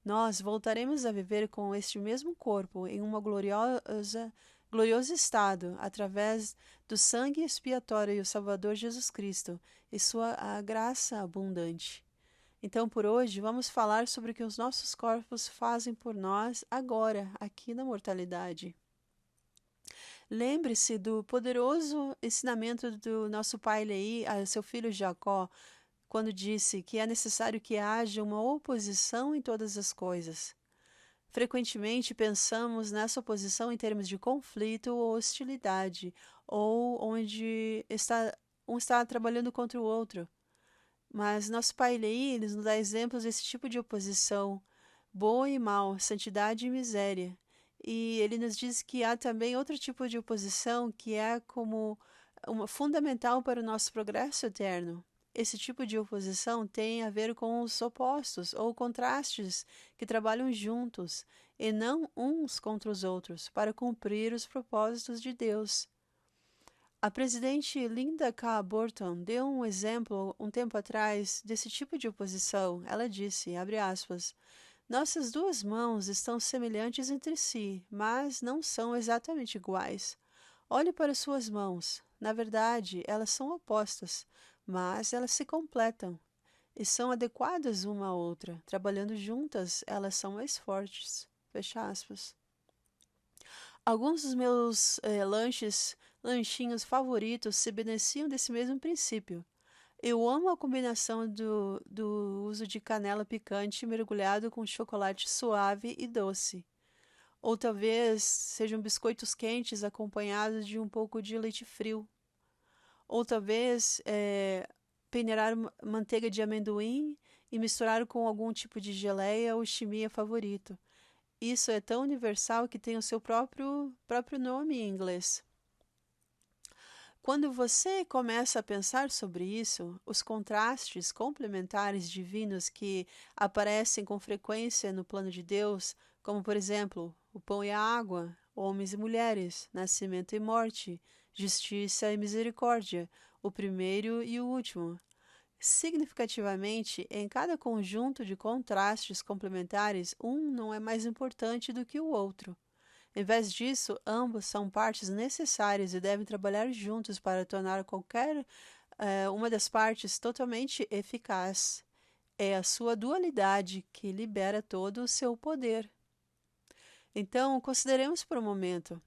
Nós voltaremos a viver com este mesmo corpo em uma glorioso estado, através do sangue expiatório do Salvador Jesus Cristo e sua graça abundante. Então, por hoje, vamos falar sobre o que os nossos corpos fazem por nós agora, aqui na mortalidade. Lembre-se do poderoso ensinamento do nosso pai Leí a seu filho Jacó, quando disse que é necessário que haja uma oposição em todas as coisas. Frequentemente pensamos nessa oposição em termos de conflito ou hostilidade, ou onde um está trabalhando contra o outro. Mas nosso pai Leí nos dá exemplos desse tipo de oposição, boa e mal, santidade e miséria. E ele nos diz que há também outro tipo de oposição que é como fundamental para o nosso progresso eterno. Esse tipo de oposição tem a ver com os opostos ou contrastes que trabalham juntos e não uns contra os outros para cumprir os propósitos de Deus. A presidente Linda K. Burton deu um exemplo um tempo atrás desse tipo de oposição. Ela disse, abre aspas, nossas duas mãos estão semelhantes entre si, mas não são exatamente iguais. Olhe para suas mãos. Na verdade, elas são opostas, mas elas se completam e são adequadas uma à outra. Trabalhando juntas, elas são mais fortes. Fecha aspas. Alguns dos meus lanchinhos favoritos se beneficiam desse mesmo princípio. Eu amo a combinação do uso de canela picante mergulhado com chocolate suave e doce. Ou talvez sejam biscoitos quentes acompanhados de um pouco de leite frio. Ou talvez peneirar manteiga de amendoim e misturar com algum tipo de geleia ou chimia favorito. Isso é tão universal que tem o seu próprio nome em inglês. Quando você começa a pensar sobre isso, os contrastes complementares divinos que aparecem com frequência no plano de Deus, como por exemplo, o pão e a água, homens e mulheres, nascimento e morte, justiça e misericórdia, o primeiro e o último. Significativamente, em cada conjunto de contrastes complementares, um não é mais importante do que o outro. Em vez disso, ambos são partes necessárias e devem trabalhar juntos para tornar qualquer uma das partes totalmente eficaz. É a sua dualidade que libera todo o seu poder. Então, consideremos por um momento.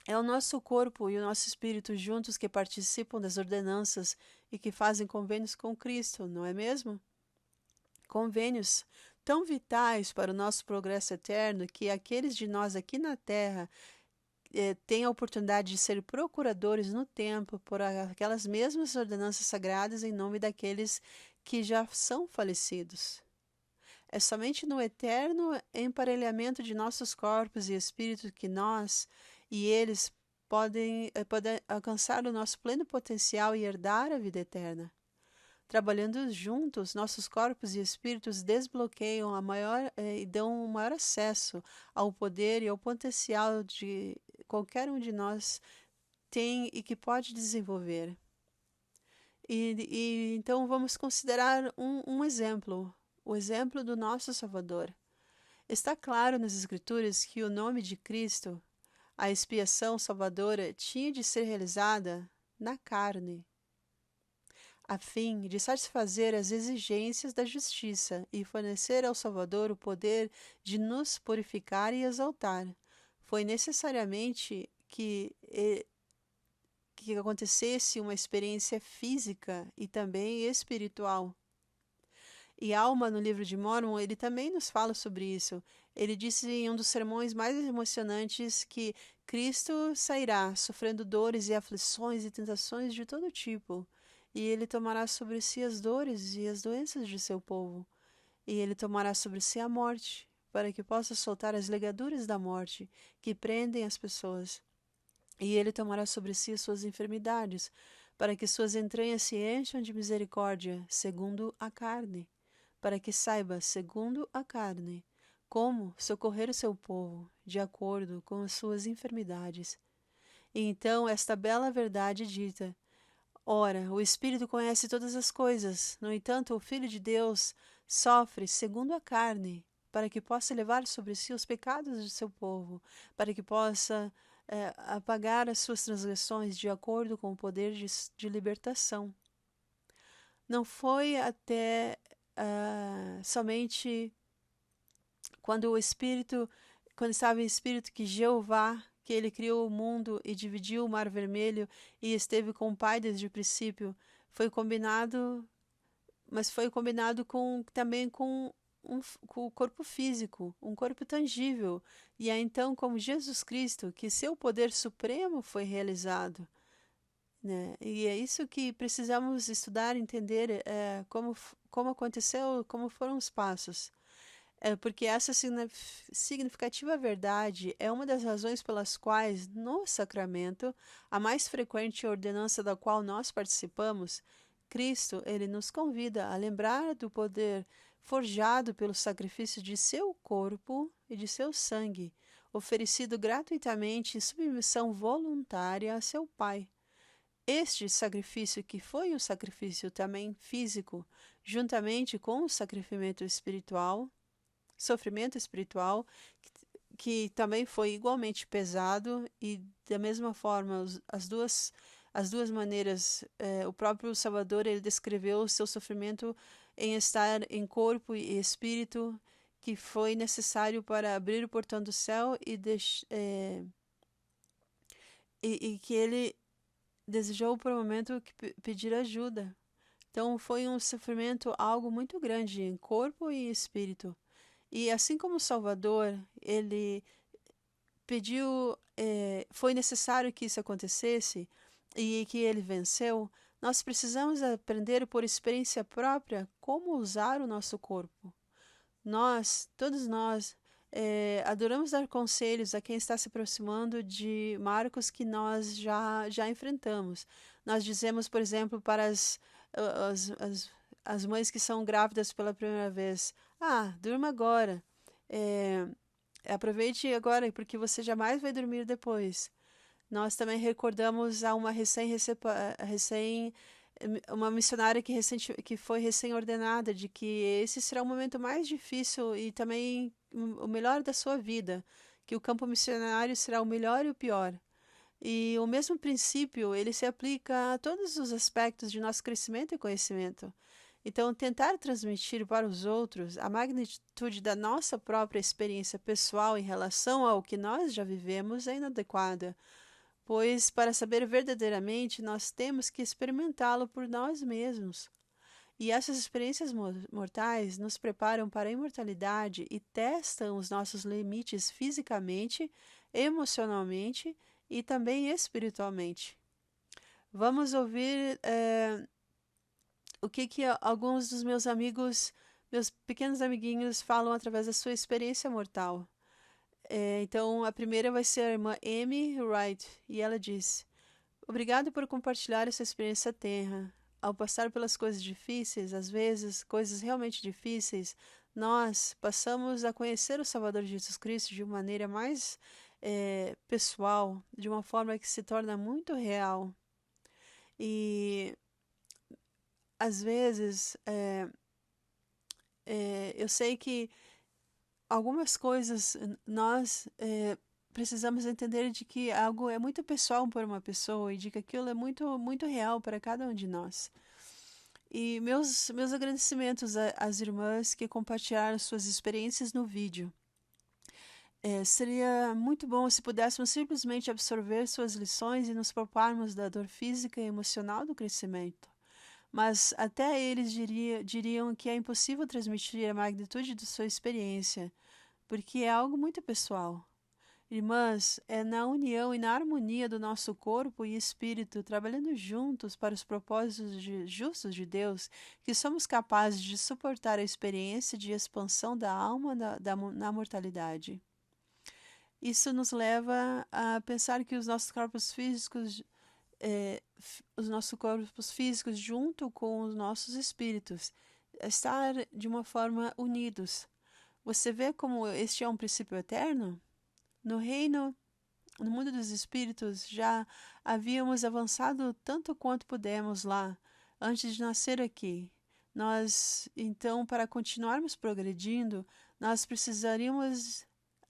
É o nosso corpo e o nosso espírito juntos que participam das ordenanças e que fazem convênios com Cristo, não é mesmo? Convênios tão vitais para o nosso progresso eterno que aqueles de nós aqui na Terra têm a oportunidade de ser procuradores no templo por aquelas mesmas ordenanças sagradas em nome daqueles que já são falecidos. É somente no eterno emparelhamento de nossos corpos e espíritos que nós e eles podem alcançar o nosso pleno potencial e herdar a vida eterna. Trabalhando juntos, nossos corpos e espíritos desbloqueiam e dão um maior acesso ao poder e ao potencial de qualquer um de nós tem e que pode desenvolver. Então vamos considerar um exemplo, o exemplo do nosso Salvador. Está claro nas Escrituras que o nome de Cristo, a expiação salvadora, tinha de ser realizada na carne, a fim de satisfazer as exigências da justiça e fornecer ao Salvador o poder de nos purificar e exaltar. Foi necessariamente que acontecesse uma experiência física e também espiritual. E Alma, no livro de Mórmon, ele também nos fala sobre isso. Ele disse em um dos sermões mais emocionantes que Cristo sairá sofrendo dores e aflições e tentações de todo tipo. E ele tomará sobre si as dores e as doenças de seu povo. E ele tomará sobre si a morte, para que possa soltar as ligaduras da morte que prendem as pessoas. E ele tomará sobre si as suas enfermidades, para que suas entranhas se encham de misericórdia, segundo a carne, para que saiba, segundo a carne, como socorrer o seu povo, de acordo com as suas enfermidades. E então esta bela verdade dita: ora, o Espírito conhece todas as coisas, no entanto, o Filho de Deus sofre segundo a carne, para que possa levar sobre si os pecados de seu povo, para que possa apagar as suas transgressões de acordo com o poder de libertação. Não foi até somente quando estava em espírito que Jeová, que ele criou o mundo e dividiu o Mar Vermelho e esteve com o Pai desde o princípio, foi combinado também com o corpo físico, um corpo tangível. E é então como Jesus Cristo que seu poder supremo foi realizado. Né? E é isso que precisamos estudar, entender como aconteceu, como foram os passos. Porque essa significativa verdade é uma das razões pelas quais, no sacramento, a mais frequente ordenança da qual nós participamos, Cristo, ele nos convida a lembrar do poder forjado pelo sacrifício de seu corpo e de seu sangue, oferecido gratuitamente em submissão voluntária a seu Pai. Este sacrifício, que foi um sacrifício também físico, juntamente com o sofrimento espiritual, que também foi igualmente pesado, e da mesma forma as duas maneiras, o próprio Salvador ele descreveu o seu sofrimento em estar em corpo e espírito, que foi necessário para abrir o portão do céu e que ele desejou por um momento pedir ajuda. Então foi um sofrimento, algo muito grande em corpo e espírito. E assim como o Salvador, ele pediu, foi necessário que isso acontecesse e que ele venceu, Nós precisamos aprender por experiência própria como usar o nosso corpo. Todos nós, adoramos dar conselhos a quem está se aproximando de marcos que nós já enfrentamos. Nós dizemos, por exemplo, para as, as, as mães que são grávidas pela primeira vez: durma agora. É, aproveite agora, porque você jamais vai dormir depois. Nós também recordamos a uma missionária que foi recém-ordenada, de que esse será o momento mais difícil e também o melhor da sua vida, que o campo missionário será o melhor e o pior. E o mesmo princípio, ele se aplica a todos os aspectos de nosso crescimento e conhecimento. Então, tentar transmitir para os outros a magnitude da nossa própria experiência pessoal em relação ao que nós já vivemos é inadequada, pois para saber verdadeiramente nós temos que experimentá-lo por nós mesmos. E essas experiências mortais nos preparam para a imortalidade e testam os nossos limites fisicamente, emocionalmente e também espiritualmente. Vamos ouvir o que alguns dos meus amigos, meus pequenos amiguinhos, falam através da sua experiência mortal. Então, a primeira vai ser a irmã Amy Wright, e ela diz: obrigado por compartilhar essa experiência tenra. Ao passar pelas coisas difíceis, às vezes, coisas realmente difíceis, nós passamos a conhecer o Salvador Jesus Cristo de uma maneira mais pessoal, de uma forma que se torna muito real. E, às vezes, eu sei que algumas coisas nós precisamos entender de que algo é muito pessoal para uma pessoa e de que aquilo é muito, muito real para cada um de nós. E meus agradecimentos às irmãs que compartilharam suas experiências no vídeo. Seria muito bom se pudéssemos simplesmente absorver suas lições e nos pouparmos da dor física e emocional do crescimento. Mas até eles diriam que é impossível transmitir a magnitude de sua experiência, porque é algo muito pessoal. Irmãs, é na união e na harmonia do nosso corpo e espírito, trabalhando juntos para os propósitos justos de Deus, que somos capazes de suportar a experiência de expansão da alma na mortalidade. Isso nos leva a pensar que os nossos corpos físicos junto com os nossos espíritos, estar de uma forma unidos. Você vê como este é um princípio eterno? No mundo dos espíritos, já havíamos avançado tanto quanto pudemos lá, antes de nascer aqui. Então, para continuarmos progredindo,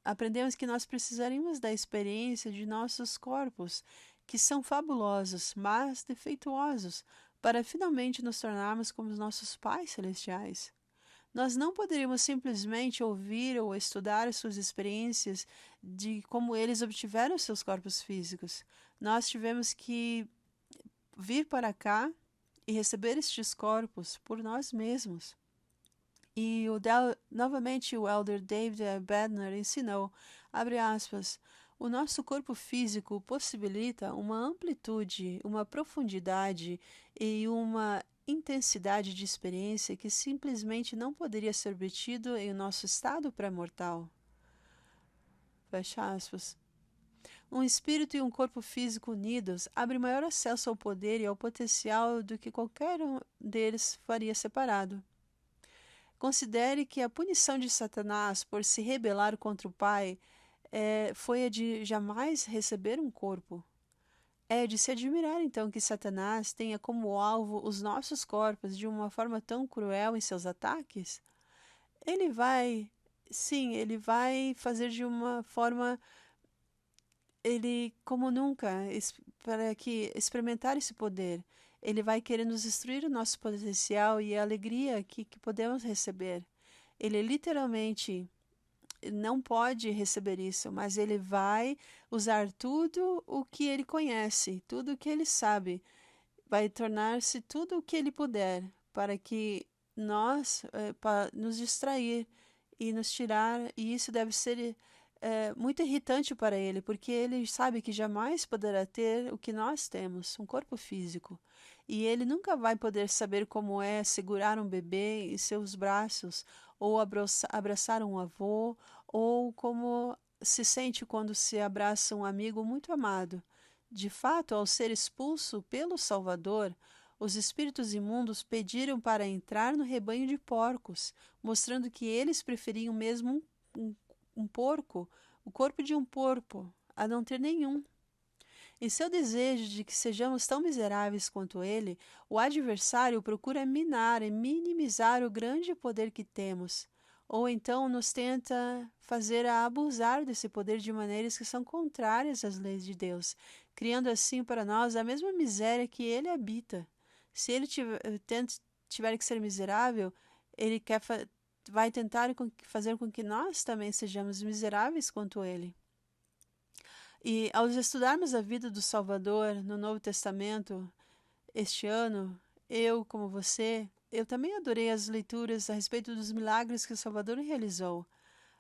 aprendemos que nós precisaríamos da experiência de nossos corpos, que são fabulosos, mas defeituosos, para finalmente nos tornarmos como os nossos pais celestiais. Nós não poderíamos simplesmente ouvir ou estudar suas experiências de como eles obtiveram seus corpos físicos. Nós tivemos que vir para cá e receber estes corpos por nós mesmos. E novamente o Elder David Bednar ensinou, abre aspas, o nosso corpo físico possibilita uma amplitude, uma profundidade e uma intensidade de experiência que simplesmente não poderia ser obtido em nosso estado pré-mortal. Fecha aspas. Um espírito e um corpo físico unidos abre maior acesso ao poder e ao potencial do que qualquer um deles faria separado. Considere que a punição de Satanás por se rebelar contra o Pai foi a de jamais receber um corpo. É de se admirar, então, que Satanás tenha como alvo os nossos corpos de uma forma tão cruel em seus ataques? Ele vai fazer de uma forma, como nunca, para que experimentar esse poder. Ele vai querer nos destruir o nosso potencial e a alegria que podemos receber. Ele literalmente não pode receber isso, mas ele vai usar tudo o que ele conhece, tudo o que ele sabe, vai tornar-se tudo o que ele puder para que para nos distrair e nos tirar, e isso deve ser muito irritante para ele, porque ele sabe que jamais poderá ter o que nós temos, um corpo físico. E ele nunca vai poder saber como é segurar um bebê em seus braços, ou abraçar um avô, ou como se sente quando se abraça um amigo muito amado. De fato, ao ser expulso pelo Salvador, os espíritos imundos pediram para entrar no rebanho de porcos, mostrando que eles preferiam mesmo um porco, o corpo de um porco, a não ter nenhum. Em seu desejo de que sejamos tão miseráveis quanto ele, o adversário procura minar e minimizar o grande poder que temos, ou então nos tenta fazer a abusar desse poder de maneiras que são contrárias às leis de Deus, criando assim para nós a mesma miséria que ele habita. Se ele tiver que ser miserável, ele vai tentar fazer com que nós também sejamos miseráveis quanto ele. E ao estudarmos a vida do Salvador no Novo Testamento este ano, como você, eu também adorei as leituras a respeito dos milagres que o Salvador realizou,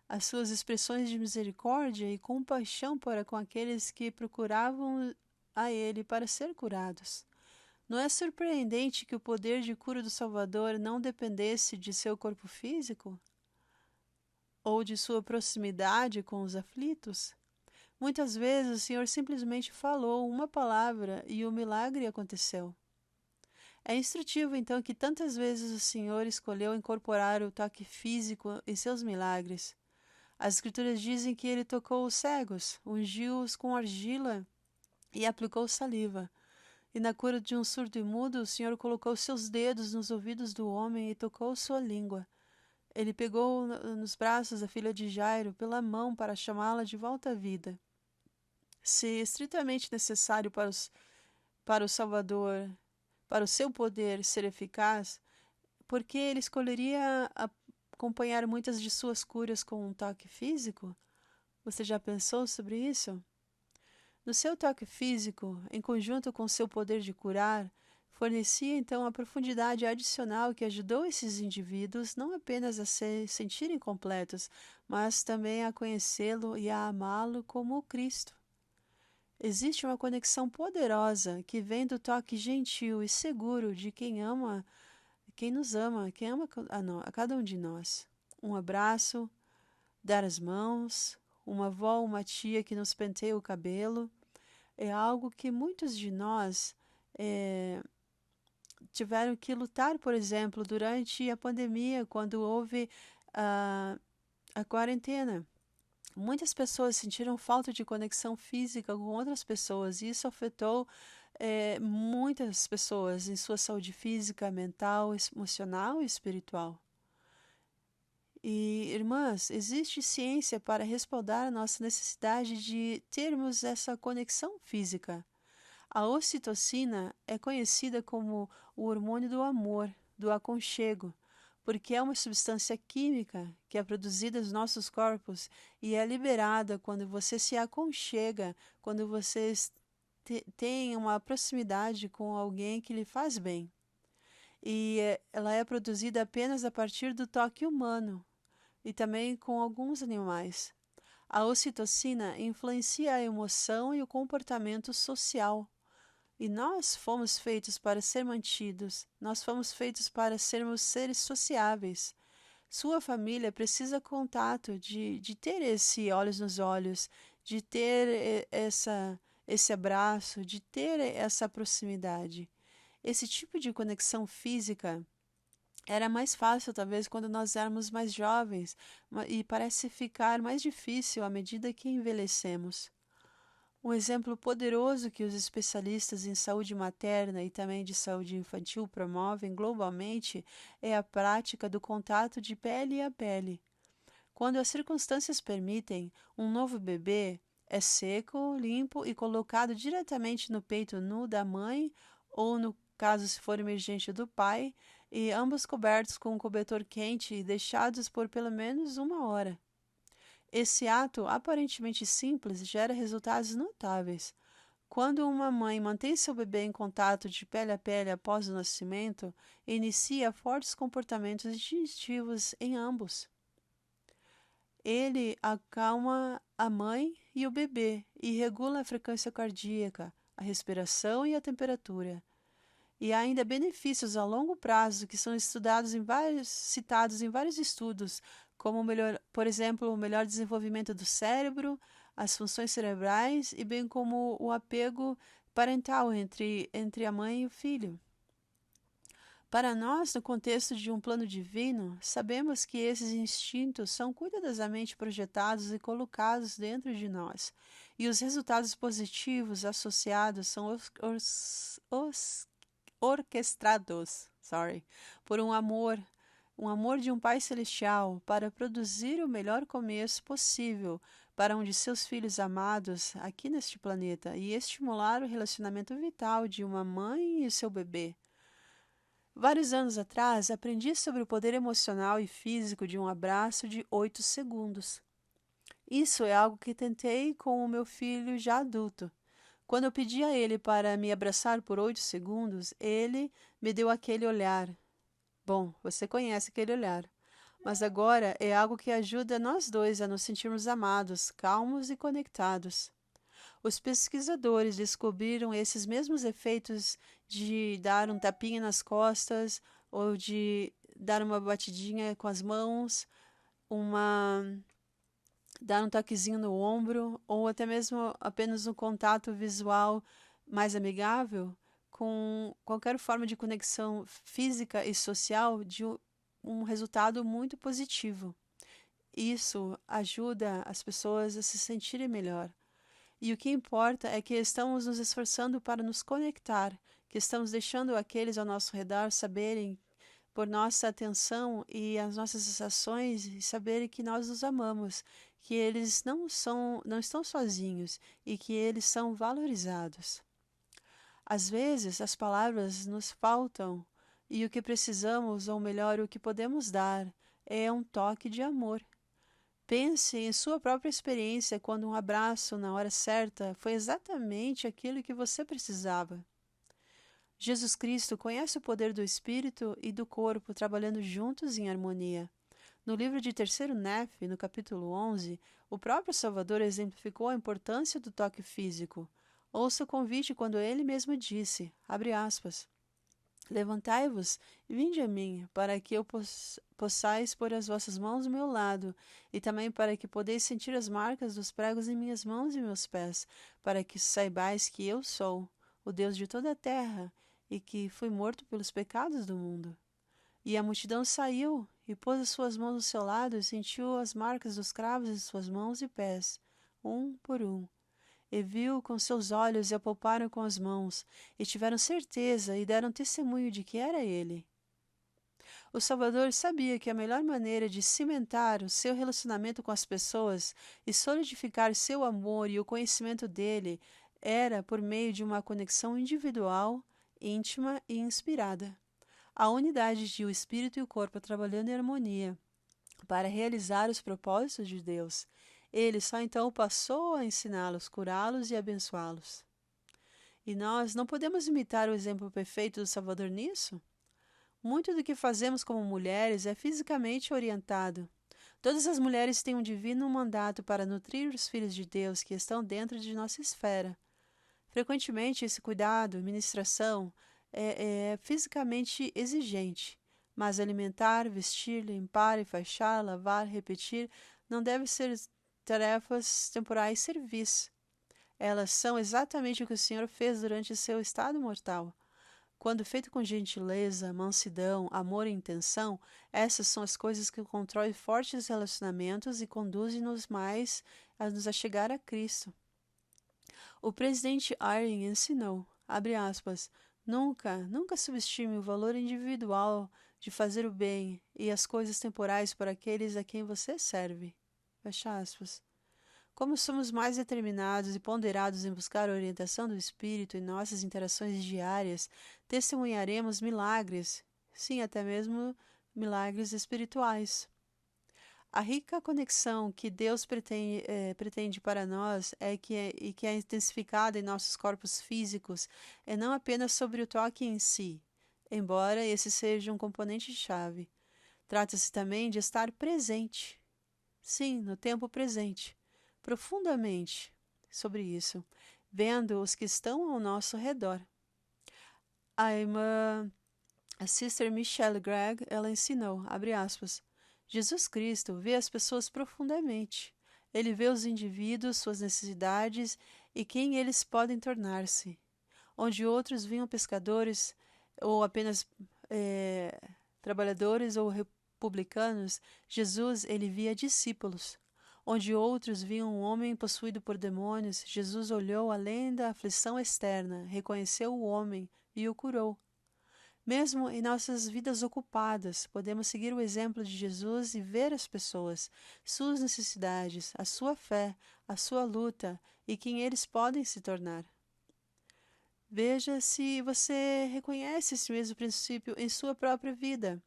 as suas expressões de misericórdia e compaixão para com aqueles que procuravam a ele para ser curados. Não é surpreendente que o poder de cura do Salvador não dependesse de seu corpo físico ou de sua proximidade com os aflitos? Muitas vezes o Senhor simplesmente falou uma palavra e o milagre aconteceu. É instrutivo, então, que tantas vezes o Senhor escolheu incorporar o toque físico em seus milagres. As Escrituras dizem que ele tocou os cegos, ungiu-os com argila e aplicou saliva. E na cura de um surdo e mudo, o Senhor colocou seus dedos nos ouvidos do homem e tocou sua língua. Ele pegou nos braços a filha de Jairo pela mão para chamá-la de volta à vida. Se estritamente necessário para o Salvador, para o seu poder ser eficaz, por que ele escolheria acompanhar muitas de suas curas com um toque físico? Você já pensou sobre isso? No seu toque físico, em conjunto com seu poder de curar, fornecia então a profundidade adicional que ajudou esses indivíduos não apenas a se sentirem completos, mas também a conhecê-lo e a amá-lo como o Cristo. Existe uma conexão poderosa que vem do toque gentil e seguro de quem ama, quem nos ama, quem ama a cada um de nós. Um abraço, dar as mãos, uma avó, uma tia que nos penteia o cabelo, é algo que muitos de nós tiveram que lutar, por exemplo, durante a pandemia, quando houve a quarentena. Muitas pessoas sentiram falta de conexão física com outras pessoas e isso afetou muitas pessoas em sua saúde física, mental, emocional e espiritual. E, irmãs, existe ciência para respaldar a nossa necessidade de termos essa conexão física. A ocitocina é conhecida como o hormônio do amor, do aconchego, porque é uma substância química que é produzida nos nossos corpos e é liberada quando você se aconchega, quando você tem uma proximidade com alguém que lhe faz bem. E ela é produzida apenas a partir do toque humano e também com alguns animais. A ocitocina influencia a emoção e o comportamento social. E nós fomos feitos para ser mantidos, nós fomos feitos para sermos seres sociáveis. Sua família precisa contato, de ter esse olhos nos olhos, de ter esse abraço, de ter essa proximidade. Esse tipo de conexão física era mais fácil, talvez, quando nós éramos mais jovens, e parece ficar mais difícil à medida que envelhecemos. Um exemplo poderoso que os especialistas em saúde materna e também de saúde infantil promovem globalmente é a prática do contato de pele a pele. Quando as circunstâncias permitem, um novo bebê é seco, limpo e colocado diretamente no peito nu da mãe ou, no caso se for emergente, do pai, e ambos cobertos com um cobertor quente e deixados por pelo menos 1 hora. Esse ato aparentemente simples gera resultados notáveis. Quando uma mãe mantém seu bebê em contato de pele a pele após o nascimento, inicia fortes comportamentos instintivos em ambos. Ele acalma a mãe e o bebê e regula a frequência cardíaca, a respiração e a temperatura. E há ainda benefícios a longo prazo que são citados em vários estudos, como por exemplo, o melhor desenvolvimento do cérebro, as funções cerebrais e bem como o apego parental entre a mãe e o filho. Para nós, no contexto de um plano divino, sabemos que esses instintos são cuidadosamente projetados e colocados dentro de nós, e os resultados positivos associados são orquestrados, por um amor de um Pai Celestial para produzir o melhor começo possível para um de seus filhos amados aqui neste planeta e estimular o relacionamento vital de uma mãe e seu bebê. Vários anos atrás, aprendi sobre o poder emocional e físico de um abraço de 8 segundos. Isso é algo que tentei com o meu filho já adulto. Quando eu pedi a ele para me abraçar por 8 segundos, ele me deu aquele olhar. Bom, você conhece aquele olhar. Mas agora é algo que ajuda nós dois a nos sentirmos amados, calmos e conectados. Os pesquisadores descobriram esses mesmos efeitos de dar um tapinha nas costas ou de dar uma batidinha com as mãos, dar um toquezinho no ombro ou até mesmo apenas um contato visual mais amigável com qualquer forma de conexão física e social de um resultado muito positivo. Isso ajuda as pessoas a se sentirem melhor. E o que importa é que estamos nos esforçando para nos conectar, que estamos deixando aqueles ao nosso redor saberem por nossa atenção e as nossas ações e saberem que nós os amamos, que eles não estão sozinhos e que eles são valorizados. Às vezes as palavras nos faltam e o que precisamos, ou melhor, o que podemos dar, é um toque de amor. Pense em sua própria experiência quando um abraço na hora certa foi exatamente aquilo que você precisava. Jesus Cristo conhece o poder do espírito e do corpo trabalhando juntos em harmonia. No livro de 3º Nefe, no capítulo 11, o próprio Salvador exemplificou a importância do toque físico. Ouça o convite quando ele mesmo disse, abre aspas, levantai-vos e vinde a mim, para que eu possais pôr as vossas mãos ao meu lado, e também para que podeis sentir as marcas dos pregos em minhas mãos e meus pés, para que saibais que eu sou, o Deus de toda a terra, e que fui morto pelos pecados do mundo. E a multidão saiu, e pôs as suas mãos ao seu lado, e sentiu as marcas dos cravos em suas mãos e pés, um por um. E viu com seus olhos e apalparam com as mãos, e tiveram certeza e deram testemunho de que era ele. O Salvador sabia que a melhor maneira de cimentar o seu relacionamento com as pessoas e solidificar seu amor e o conhecimento dele era por meio de uma conexão individual, íntima e inspirada. A unidade de o espírito e o corpo trabalhando em harmonia para realizar os propósitos de Deus. Ele só então passou a ensiná-los, curá-los e abençoá-los. E nós não podemos imitar o exemplo perfeito do Salvador nisso? Muito do que fazemos como mulheres é fisicamente orientado. Todas as mulheres têm um divino mandato para nutrir os filhos de Deus que estão dentro de nossa esfera. Frequentemente, esse cuidado, ministração, é fisicamente exigente, mas alimentar, vestir, limpar, enfaixar, lavar, repetir não devem ser tarefas temporais servis. Elas são exatamente o que o Senhor fez durante seu estado mortal. Quando feito com gentileza, mansidão, amor e intenção, essas são as coisas que constroem fortes relacionamentos e conduzem-nos mais a nos achegar a Cristo. O presidente Eyring ensinou, abre aspas, nunca subestime o valor individual de fazer o bem e as coisas temporais para aqueles a quem você serve. Fecha aspas. Como somos mais determinados e ponderados em buscar a orientação do Espírito em nossas interações diárias, testemunharemos milagres, sim, até mesmo milagres espirituais. A rica conexão que Deus pretende para nós e que é intensificada em nossos corpos físicos é não apenas sobre o toque em si, embora esse seja um componente-chave. Trata-se também de estar presente. Sim, no tempo presente, profundamente sobre isso, vendo os que estão ao nosso redor. A irmã, a Sister Michelle Gregg, ela ensinou, abre aspas, Jesus Cristo vê as pessoas profundamente. Ele vê os indivíduos, suas necessidades e quem eles podem tornar-se. Onde outros viam pescadores ou apenas trabalhadores ou republicanos, Jesus ele via discípulos. Onde outros viam um homem possuído por demônios, Jesus olhou além da aflição externa, reconheceu o homem e o curou. Mesmo em nossas vidas ocupadas, podemos seguir o exemplo de Jesus e ver as pessoas, suas necessidades, a sua fé, a sua luta e quem eles podem se tornar. Veja se você reconhece esse mesmo princípio em sua própria vida.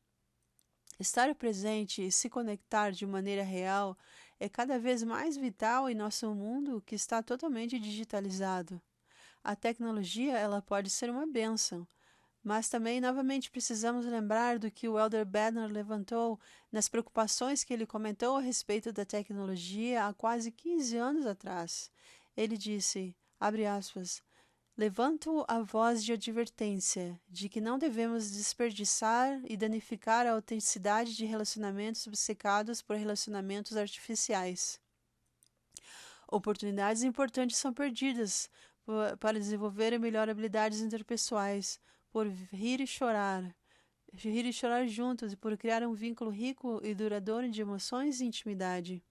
Estar presente e se conectar de maneira real é cada vez mais vital em nosso mundo que está totalmente digitalizado. A tecnologia ela pode ser uma bênção, mas também novamente precisamos lembrar do que o Elder Bednar levantou nas preocupações que ele comentou a respeito da tecnologia há quase 15 anos atrás. Ele disse, abre aspas, levanto a voz de advertência de que não devemos desperdiçar e danificar a autenticidade de relacionamentos obcecados por relacionamentos artificiais. Oportunidades importantes são perdidas para desenvolver melhor habilidades interpessoais, por rir e chorar juntos e por criar um vínculo rico e duradouro de emoções e intimidade.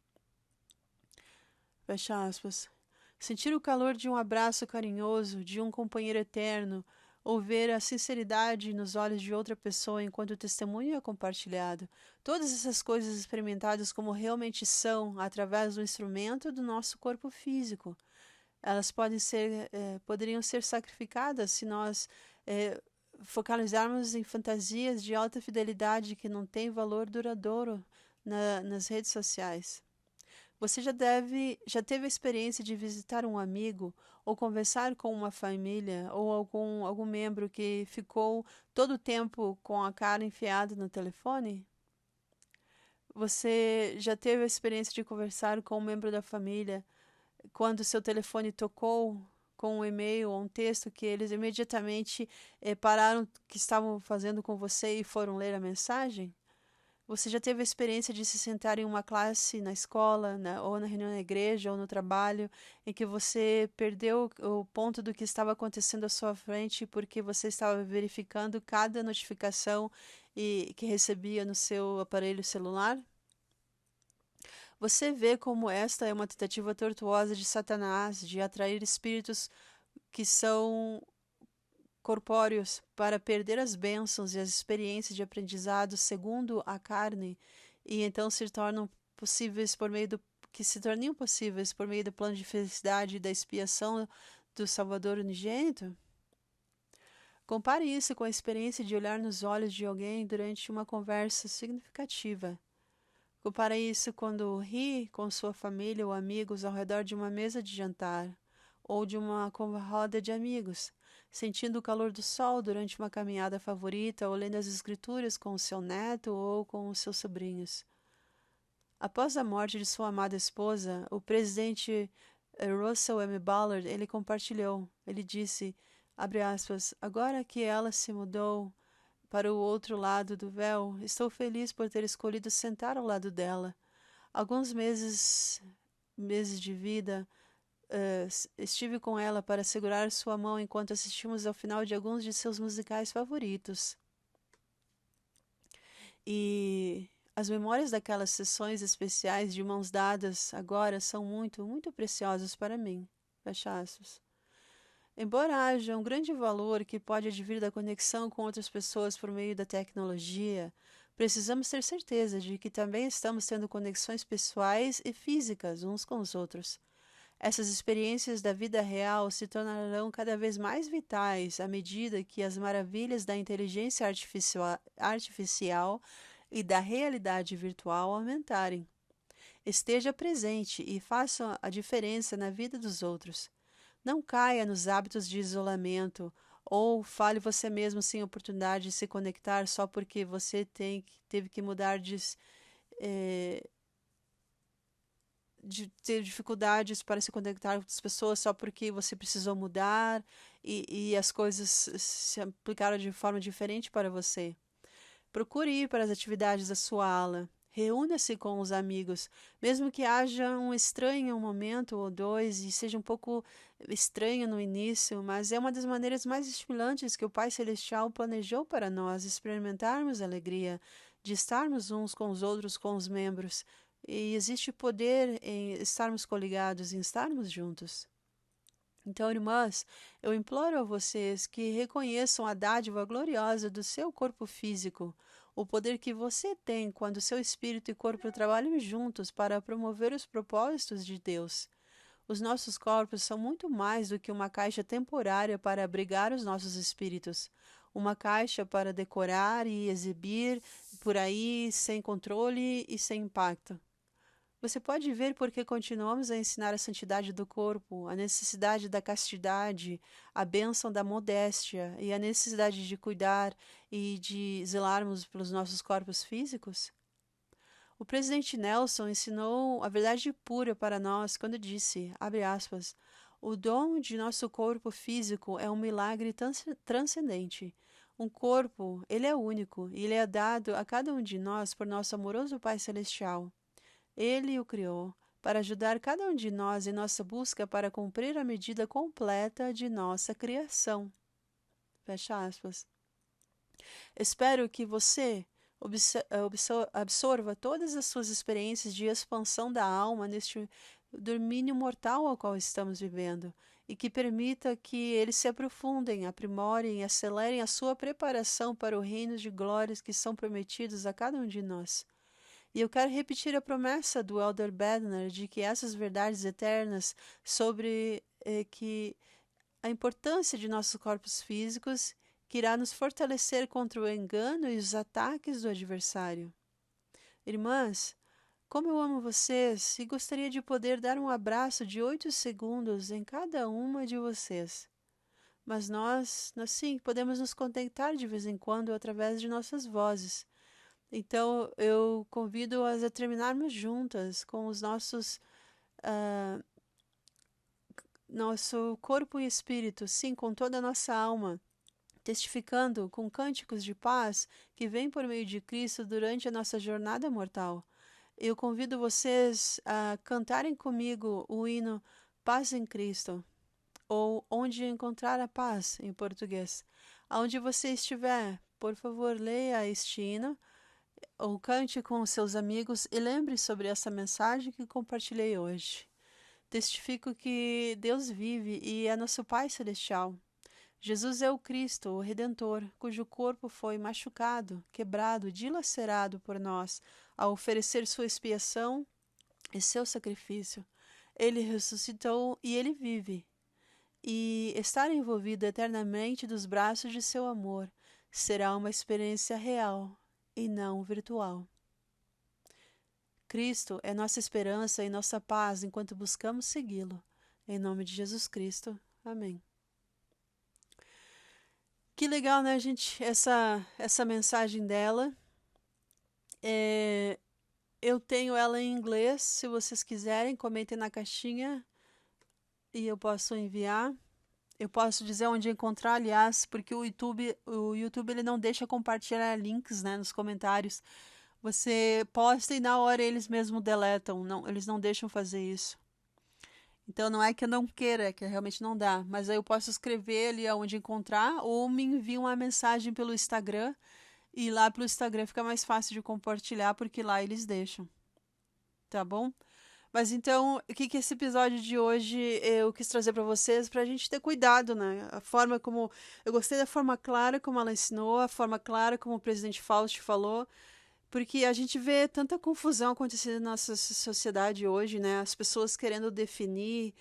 Fecha aspas. Sentir o calor de um abraço carinhoso, de um companheiro eterno, ou ver a sinceridade nos olhos de outra pessoa enquanto o testemunho é compartilhado. Todas essas coisas experimentadas como realmente são, através do instrumento do nosso corpo físico. Elas poderiam ser sacrificadas se nós focalizarmos em fantasias de alta fidelidade que não têm valor duradouro nas redes sociais. Você já teve a experiência de visitar um amigo ou conversar com uma família ou algum membro que ficou todo o tempo com a cara enfiada no telefone? Você já teve a experiência de conversar com um membro da família quando seu telefone tocou com um e-mail ou um texto que eles imediatamente pararam o que estavam fazendo com você e foram ler a mensagem? Você já teve a experiência de se sentar em uma classe na escola, ou na reunião na igreja, ou no trabalho, em que você perdeu o ponto do que estava acontecendo à sua frente porque você estava verificando cada notificação que recebia no seu aparelho celular? Você vê como esta é uma tentativa tortuosa de Satanás de atrair espíritos que são corpóreos para perder as bênçãos e as experiências de aprendizado segundo a carne e então se tornam possíveis por meio do plano de felicidade e da expiação do Salvador unigênito? Compare isso com a experiência de olhar nos olhos de alguém durante uma conversa significativa. Compare isso quando ri com sua família ou amigos ao redor de uma mesa de jantar ou de uma roda de amigos, sentindo o calor do sol durante uma caminhada favorita ou lendo as escrituras com o seu neto ou com os seus sobrinhos. Após a morte de sua amada esposa, o presidente Russell M. Ballard, ele compartilhou, ele disse, abre aspas, agora que ela se mudou para o outro lado do véu, estou feliz por ter escolhido sentar ao lado dela. Alguns meses de vida, estive com ela para segurar sua mão enquanto assistimos ao final de alguns de seus musicais favoritos. E as memórias daquelas sessões especiais de mãos dadas agora são muito, muito preciosas para mim. Fecha aspas. Embora haja um grande valor que pode advir da conexão com outras pessoas por meio da tecnologia, precisamos ter certeza de que também estamos tendo conexões pessoais e físicas uns com os outros. Essas experiências da vida real se tornarão cada vez mais vitais à medida que as maravilhas da inteligência artificial e da realidade virtual aumentarem. Esteja presente e faça a diferença na vida dos outros. Não caia nos hábitos de isolamento ou fale você mesmo sem oportunidade de se conectar só porque você teve que mudar de ter dificuldades para se conectar com as pessoas só porque você precisou mudar e as coisas se aplicaram de forma diferente para você. Procure ir para as atividades da sua ala. Reúna-se com os amigos, mesmo que haja um estranho um momento ou dois e seja um pouco estranho no início, mas é uma das maneiras mais estimulantes que o Pai Celestial planejou para nós experimentarmos a alegria de estarmos uns com os outros, com os membros. E existe poder em estarmos coligados, em estarmos juntos. Então, irmãs, eu imploro a vocês que reconheçam a dádiva gloriosa do seu corpo físico, o poder que você tem quando seu espírito e corpo trabalham juntos para promover os propósitos de Deus. Os nossos corpos são muito mais do que uma caixa temporária para abrigar os nossos espíritos, uma caixa para decorar e exibir por aí sem controle e sem impacto. Você pode ver porque continuamos a ensinar a santidade do corpo, a necessidade da castidade, a bênção da modéstia e a necessidade de cuidar e de zelarmos pelos nossos corpos físicos? O presidente Nelson ensinou a verdade pura para nós quando disse, abre aspas, o dom de nosso corpo físico é um milagre transcendente. Um corpo, ele é único e ele é dado a cada um de nós por nosso amoroso Pai Celestial. Ele o criou para ajudar cada um de nós em nossa busca para cumprir a medida completa de nossa criação. Fecha aspas. Espero que você absorva todas as suas experiências de expansão da alma neste domínio mortal ao qual estamos vivendo e que permita que eles se aprofundem, aprimorem e acelerem a sua preparação para o reino de glórias que são prometidos a cada um de nós. E eu quero repetir a promessa do Elder Bednar de que essas verdades eternas sobre que a importância de nossos corpos físicos que irá nos fortalecer contra o engano e os ataques do adversário. Irmãs, como eu amo vocês e gostaria de poder dar um abraço de 8 segundos em cada uma de vocês. Mas nós sim, podemos nos contentar de vez em quando através de nossas vozes. Então, eu convido-as a terminarmos juntas com os nosso corpo e espírito, sim, com toda a nossa alma, testificando com cânticos de paz que vêm por meio de Cristo durante a nossa jornada mortal. Eu convido vocês a cantarem comigo o hino Paz em Cristo, ou Onde Encontrar a Paz, em português. Aonde você estiver, por favor, leia este hino, ou cante com seus amigos e lembre sobre essa mensagem que compartilhei hoje. Testifico que Deus vive e é nosso Pai Celestial. Jesus é o Cristo, o Redentor, cujo corpo foi machucado, quebrado, dilacerado por nós, ao oferecer sua expiação e seu sacrifício. Ele ressuscitou e ele vive. E estar envolvido eternamente dos braços de seu amor será uma experiência real e não virtual. Cristo é nossa esperança e nossa paz enquanto buscamos segui-lo. Em nome de Jesus Cristo. Amém. Que legal, né, gente? Essa mensagem dela. Eu tenho ela em inglês. Se vocês quiserem, comentem na caixinha e eu posso enviar. Eu posso dizer onde encontrar, aliás, porque o YouTube ele não deixa compartilhar links, né, nos comentários. Você posta e na hora eles mesmos deletam. Não, eles não deixam fazer isso. Então não é que eu não queira, é que realmente não dá. Mas aí eu posso escrever ali onde encontrar ou me envia uma mensagem pelo Instagram. E lá pelo Instagram fica mais fácil de compartilhar porque lá eles deixam. Tá bom? Mas então, o que esse episódio de hoje eu quis trazer para vocês, pra gente ter cuidado, né? A forma como... Eu gostei da forma clara como ela ensinou, a forma clara como o presidente Fausto falou, porque a gente vê tanta confusão acontecendo na nossa sociedade hoje, né? As pessoas querendo definir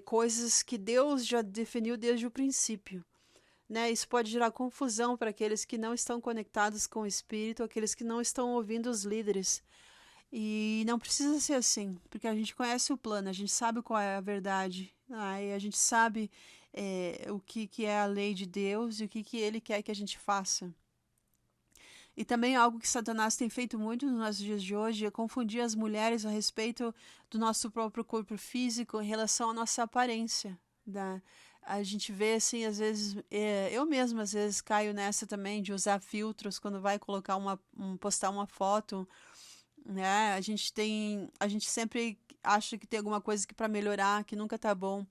coisas que Deus já definiu desde o princípio, né? Isso pode gerar confusão para aqueles que não estão conectados com o Espírito, aqueles que não estão ouvindo os líderes. E não precisa ser assim, porque a gente conhece o plano, a gente sabe qual é a verdade, e a gente sabe o que é a lei de Deus e o que Ele quer que a gente faça. E também algo que Satanás tem feito muito nos nossos dias de hoje é confundir as mulheres a respeito do nosso próprio corpo físico em relação à nossa aparência, né? A gente vê assim, às vezes, eu mesma às vezes caio nessa também de usar filtros quando vai colocar postar uma foto, né? A gente sempre acha que tem alguma coisa que para melhorar, que nunca tá bom.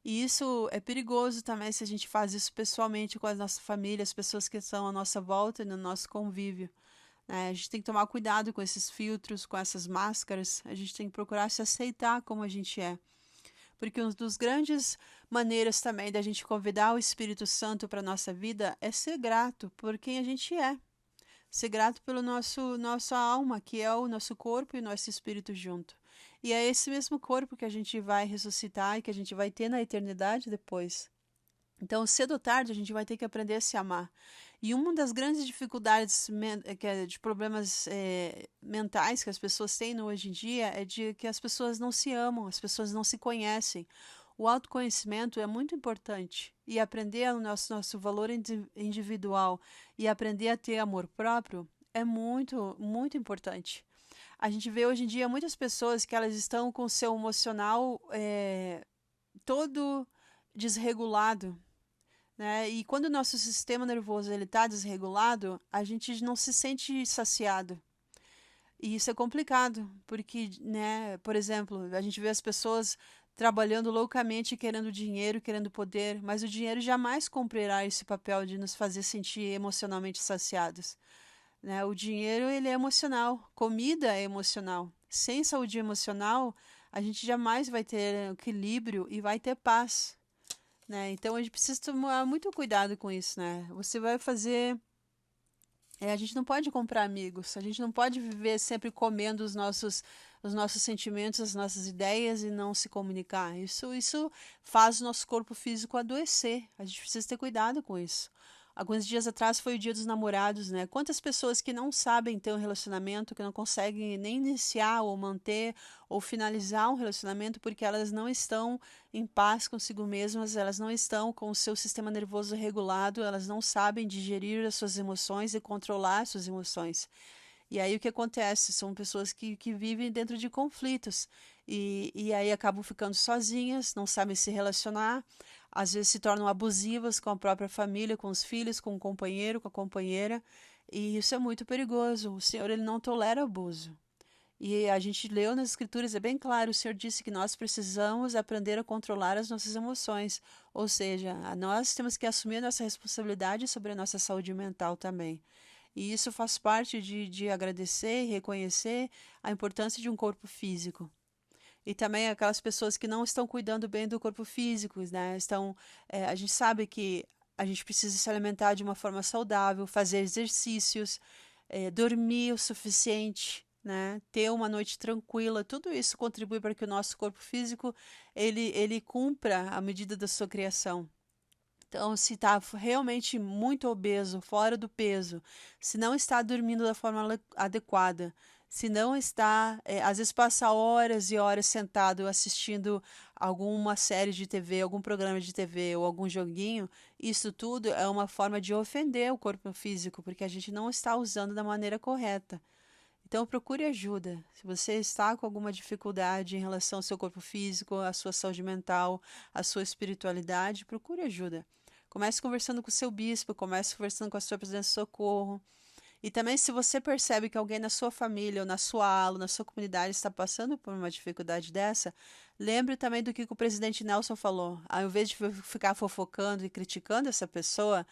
E isso é perigoso também se a gente faz isso pessoalmente com a nossa família, as pessoas que estão à nossa volta e no nosso convívio, né? A gente tem que tomar cuidado com esses filtros, com essas máscaras. A gente tem que procurar se aceitar como a gente é. Porque uma das grandes maneiras também da gente convidar o Espírito Santo para a nossa vida é ser grato por quem a gente é. Ser grato pelo nossa alma, que é o nosso corpo e o nosso espírito junto. E é esse mesmo corpo que a gente vai ressuscitar e que a gente vai ter na eternidade depois. Então, cedo ou tarde, a gente vai ter que aprender a se amar. E uma das grandes dificuldades de problemas mentais que as pessoas têm hoje em dia é de que as pessoas não se amam, as pessoas não se conhecem. O autoconhecimento é muito importante e aprender o nosso valor individual e aprender a ter amor próprio é muito, muito importante. A gente vê hoje em dia muitas pessoas que elas estão com o seu emocional todo desregulado, né? E quando o nosso sistema nervoso ele está desregulado, a gente não se sente saciado. E isso é complicado, porque, né, por exemplo, a gente vê as pessoas trabalhando loucamente, querendo dinheiro, querendo poder, mas o dinheiro jamais cumprirá esse papel de nos fazer sentir emocionalmente saciados, né? O dinheiro, ele é emocional, comida é emocional. Sem saúde emocional, a gente jamais vai ter equilíbrio e vai ter paz, né? Então a gente precisa tomar muito cuidado com isso, né? Você vai fazer a gente não pode comprar amigos, a gente não pode viver sempre comendo os nossos sentimentos, as nossas ideias e não se comunicar. Isso faz o nosso corpo físico adoecer. A gente precisa ter cuidado com isso. Alguns dias atrás foi o Dia dos Namorados, né? Quantas pessoas que não sabem ter um relacionamento, que não conseguem nem iniciar ou manter ou finalizar um relacionamento porque elas não estão em paz consigo mesmas, elas não estão com o seu sistema nervoso regulado, elas não sabem digerir as suas emoções e controlar as suas emoções. E aí o que acontece? São pessoas que vivem dentro de conflitos e aí acabam ficando sozinhas, não sabem se relacionar, às vezes se tornam abusivas com a própria família, com os filhos, com o companheiro, com a companheira, e isso é muito perigoso. O Senhor ele não tolera abuso. E a gente leu nas Escrituras, é bem claro, o Senhor disse que nós precisamos aprender a controlar as nossas emoções, ou seja, nós temos que assumir a nossa responsabilidade sobre a nossa saúde mental também. E isso faz parte de agradecer e reconhecer a importância de um corpo físico. E também aquelas pessoas que não estão cuidando bem do corpo físico, né? A gente sabe que a gente precisa se alimentar de uma forma saudável, fazer exercícios, dormir o suficiente, né? Ter uma noite tranquila, tudo isso contribui para que o nosso corpo físico ele cumpra a medida da sua criação. Então, se está realmente muito obeso, fora do peso, se não está dormindo da forma adequada, se não está, às vezes passa horas e horas sentado assistindo alguma série de TV, algum programa de TV ou algum joguinho, isso tudo é uma forma de ofender o corpo físico, porque a gente não está usando da maneira correta. Então, procure ajuda. Se você está com alguma dificuldade em relação ao seu corpo físico, à sua saúde mental, à sua espiritualidade, procure ajuda. Comece conversando com o seu bispo, comece conversando com a sua presidência de socorro. E também, se você percebe que alguém na sua família, ou na sua ala, ou na sua comunidade está passando por uma dificuldade dessa, lembre também do que o presidente Nelson falou. Ao invés de ficar fofocando e criticando essa pessoa,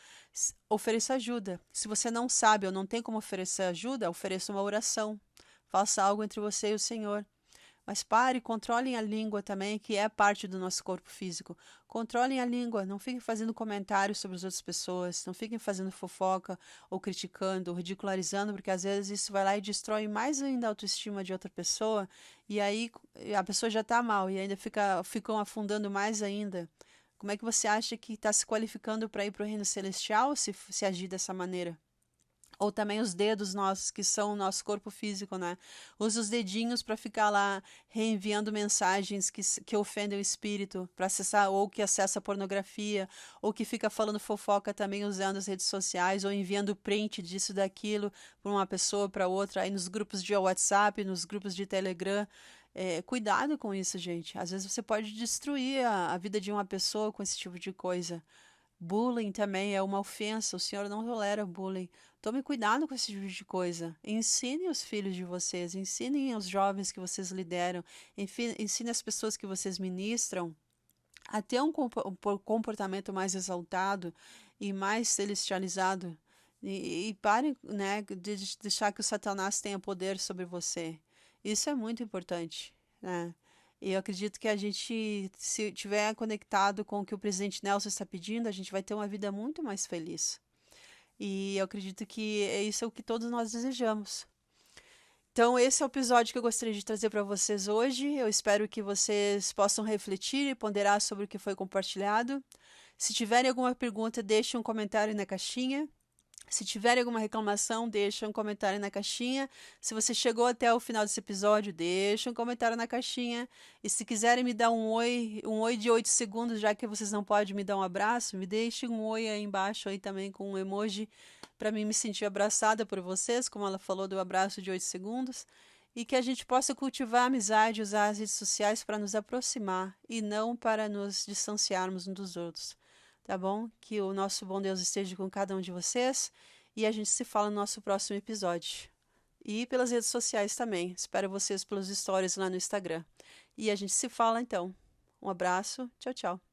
ofereça ajuda. Se você não sabe ou não tem como oferecer ajuda, ofereça uma oração. Faça algo entre você e o Senhor. Mas pare, controlem a língua também, que é parte do nosso corpo físico. Controlem a língua, não fiquem fazendo comentários sobre as outras pessoas, não fiquem fazendo fofoca, ou criticando, ou ridicularizando, porque às vezes isso vai lá e destrói mais ainda a autoestima de outra pessoa, e aí a pessoa já está mal, e ainda ficam afundando mais ainda. Como é que você acha que está se qualificando para ir para o reino celestial se agir dessa maneira? Ou também os dedos nossos, que são o nosso corpo físico, né? Usa os dedinhos para ficar lá reenviando mensagens que ofendem o espírito, para acessar, ou que acessa pornografia, ou que fica falando fofoca também usando as redes sociais, ou enviando print disso, daquilo, para uma pessoa, para outra, aí nos grupos de WhatsApp, nos grupos de Telegram. Cuidado com isso, gente. Às vezes você pode destruir a vida de uma pessoa com esse tipo de coisa. Bullying também é uma ofensa, o Senhor não tolera bullying. Tome cuidado com esse tipo de coisa. Ensine os filhos de vocês, ensinem os jovens que vocês lideram, ensine as pessoas que vocês ministram a ter um comportamento mais exaltado e mais celestializado. E parem, né, de deixar que o Satanás tenha poder sobre você. Isso é muito importante, né? E eu acredito que a gente, se tiver conectado com o que o presidente Nelson está pedindo, a gente vai ter uma vida muito mais feliz. E eu acredito que isso é o que todos nós desejamos. Então, esse é o episódio que eu gostaria de trazer para vocês hoje. Eu espero que vocês possam refletir e ponderar sobre o que foi compartilhado. Se tiverem alguma pergunta, deixem um comentário na caixinha. Se tiverem alguma reclamação, deixa um comentário na caixinha. Se você chegou até o final desse episódio, deixa um comentário na caixinha. E se quiserem me dar um oi de 8 segundos, já que vocês não podem me dar um abraço, me deixem um oi aí embaixo aí também com um emoji para mim me sentir abraçada por vocês, como ela falou do abraço de 8 segundos. E que a gente possa cultivar a amizade, usar as redes sociais para nos aproximar e não para nos distanciarmos uns dos outros. Tá bom? Que o nosso bom Deus esteja com cada um de vocês e a gente se fala no nosso próximo episódio. E pelas redes sociais também. Espero vocês pelos stories lá no Instagram. E a gente se fala então. Um abraço. Tchau, tchau.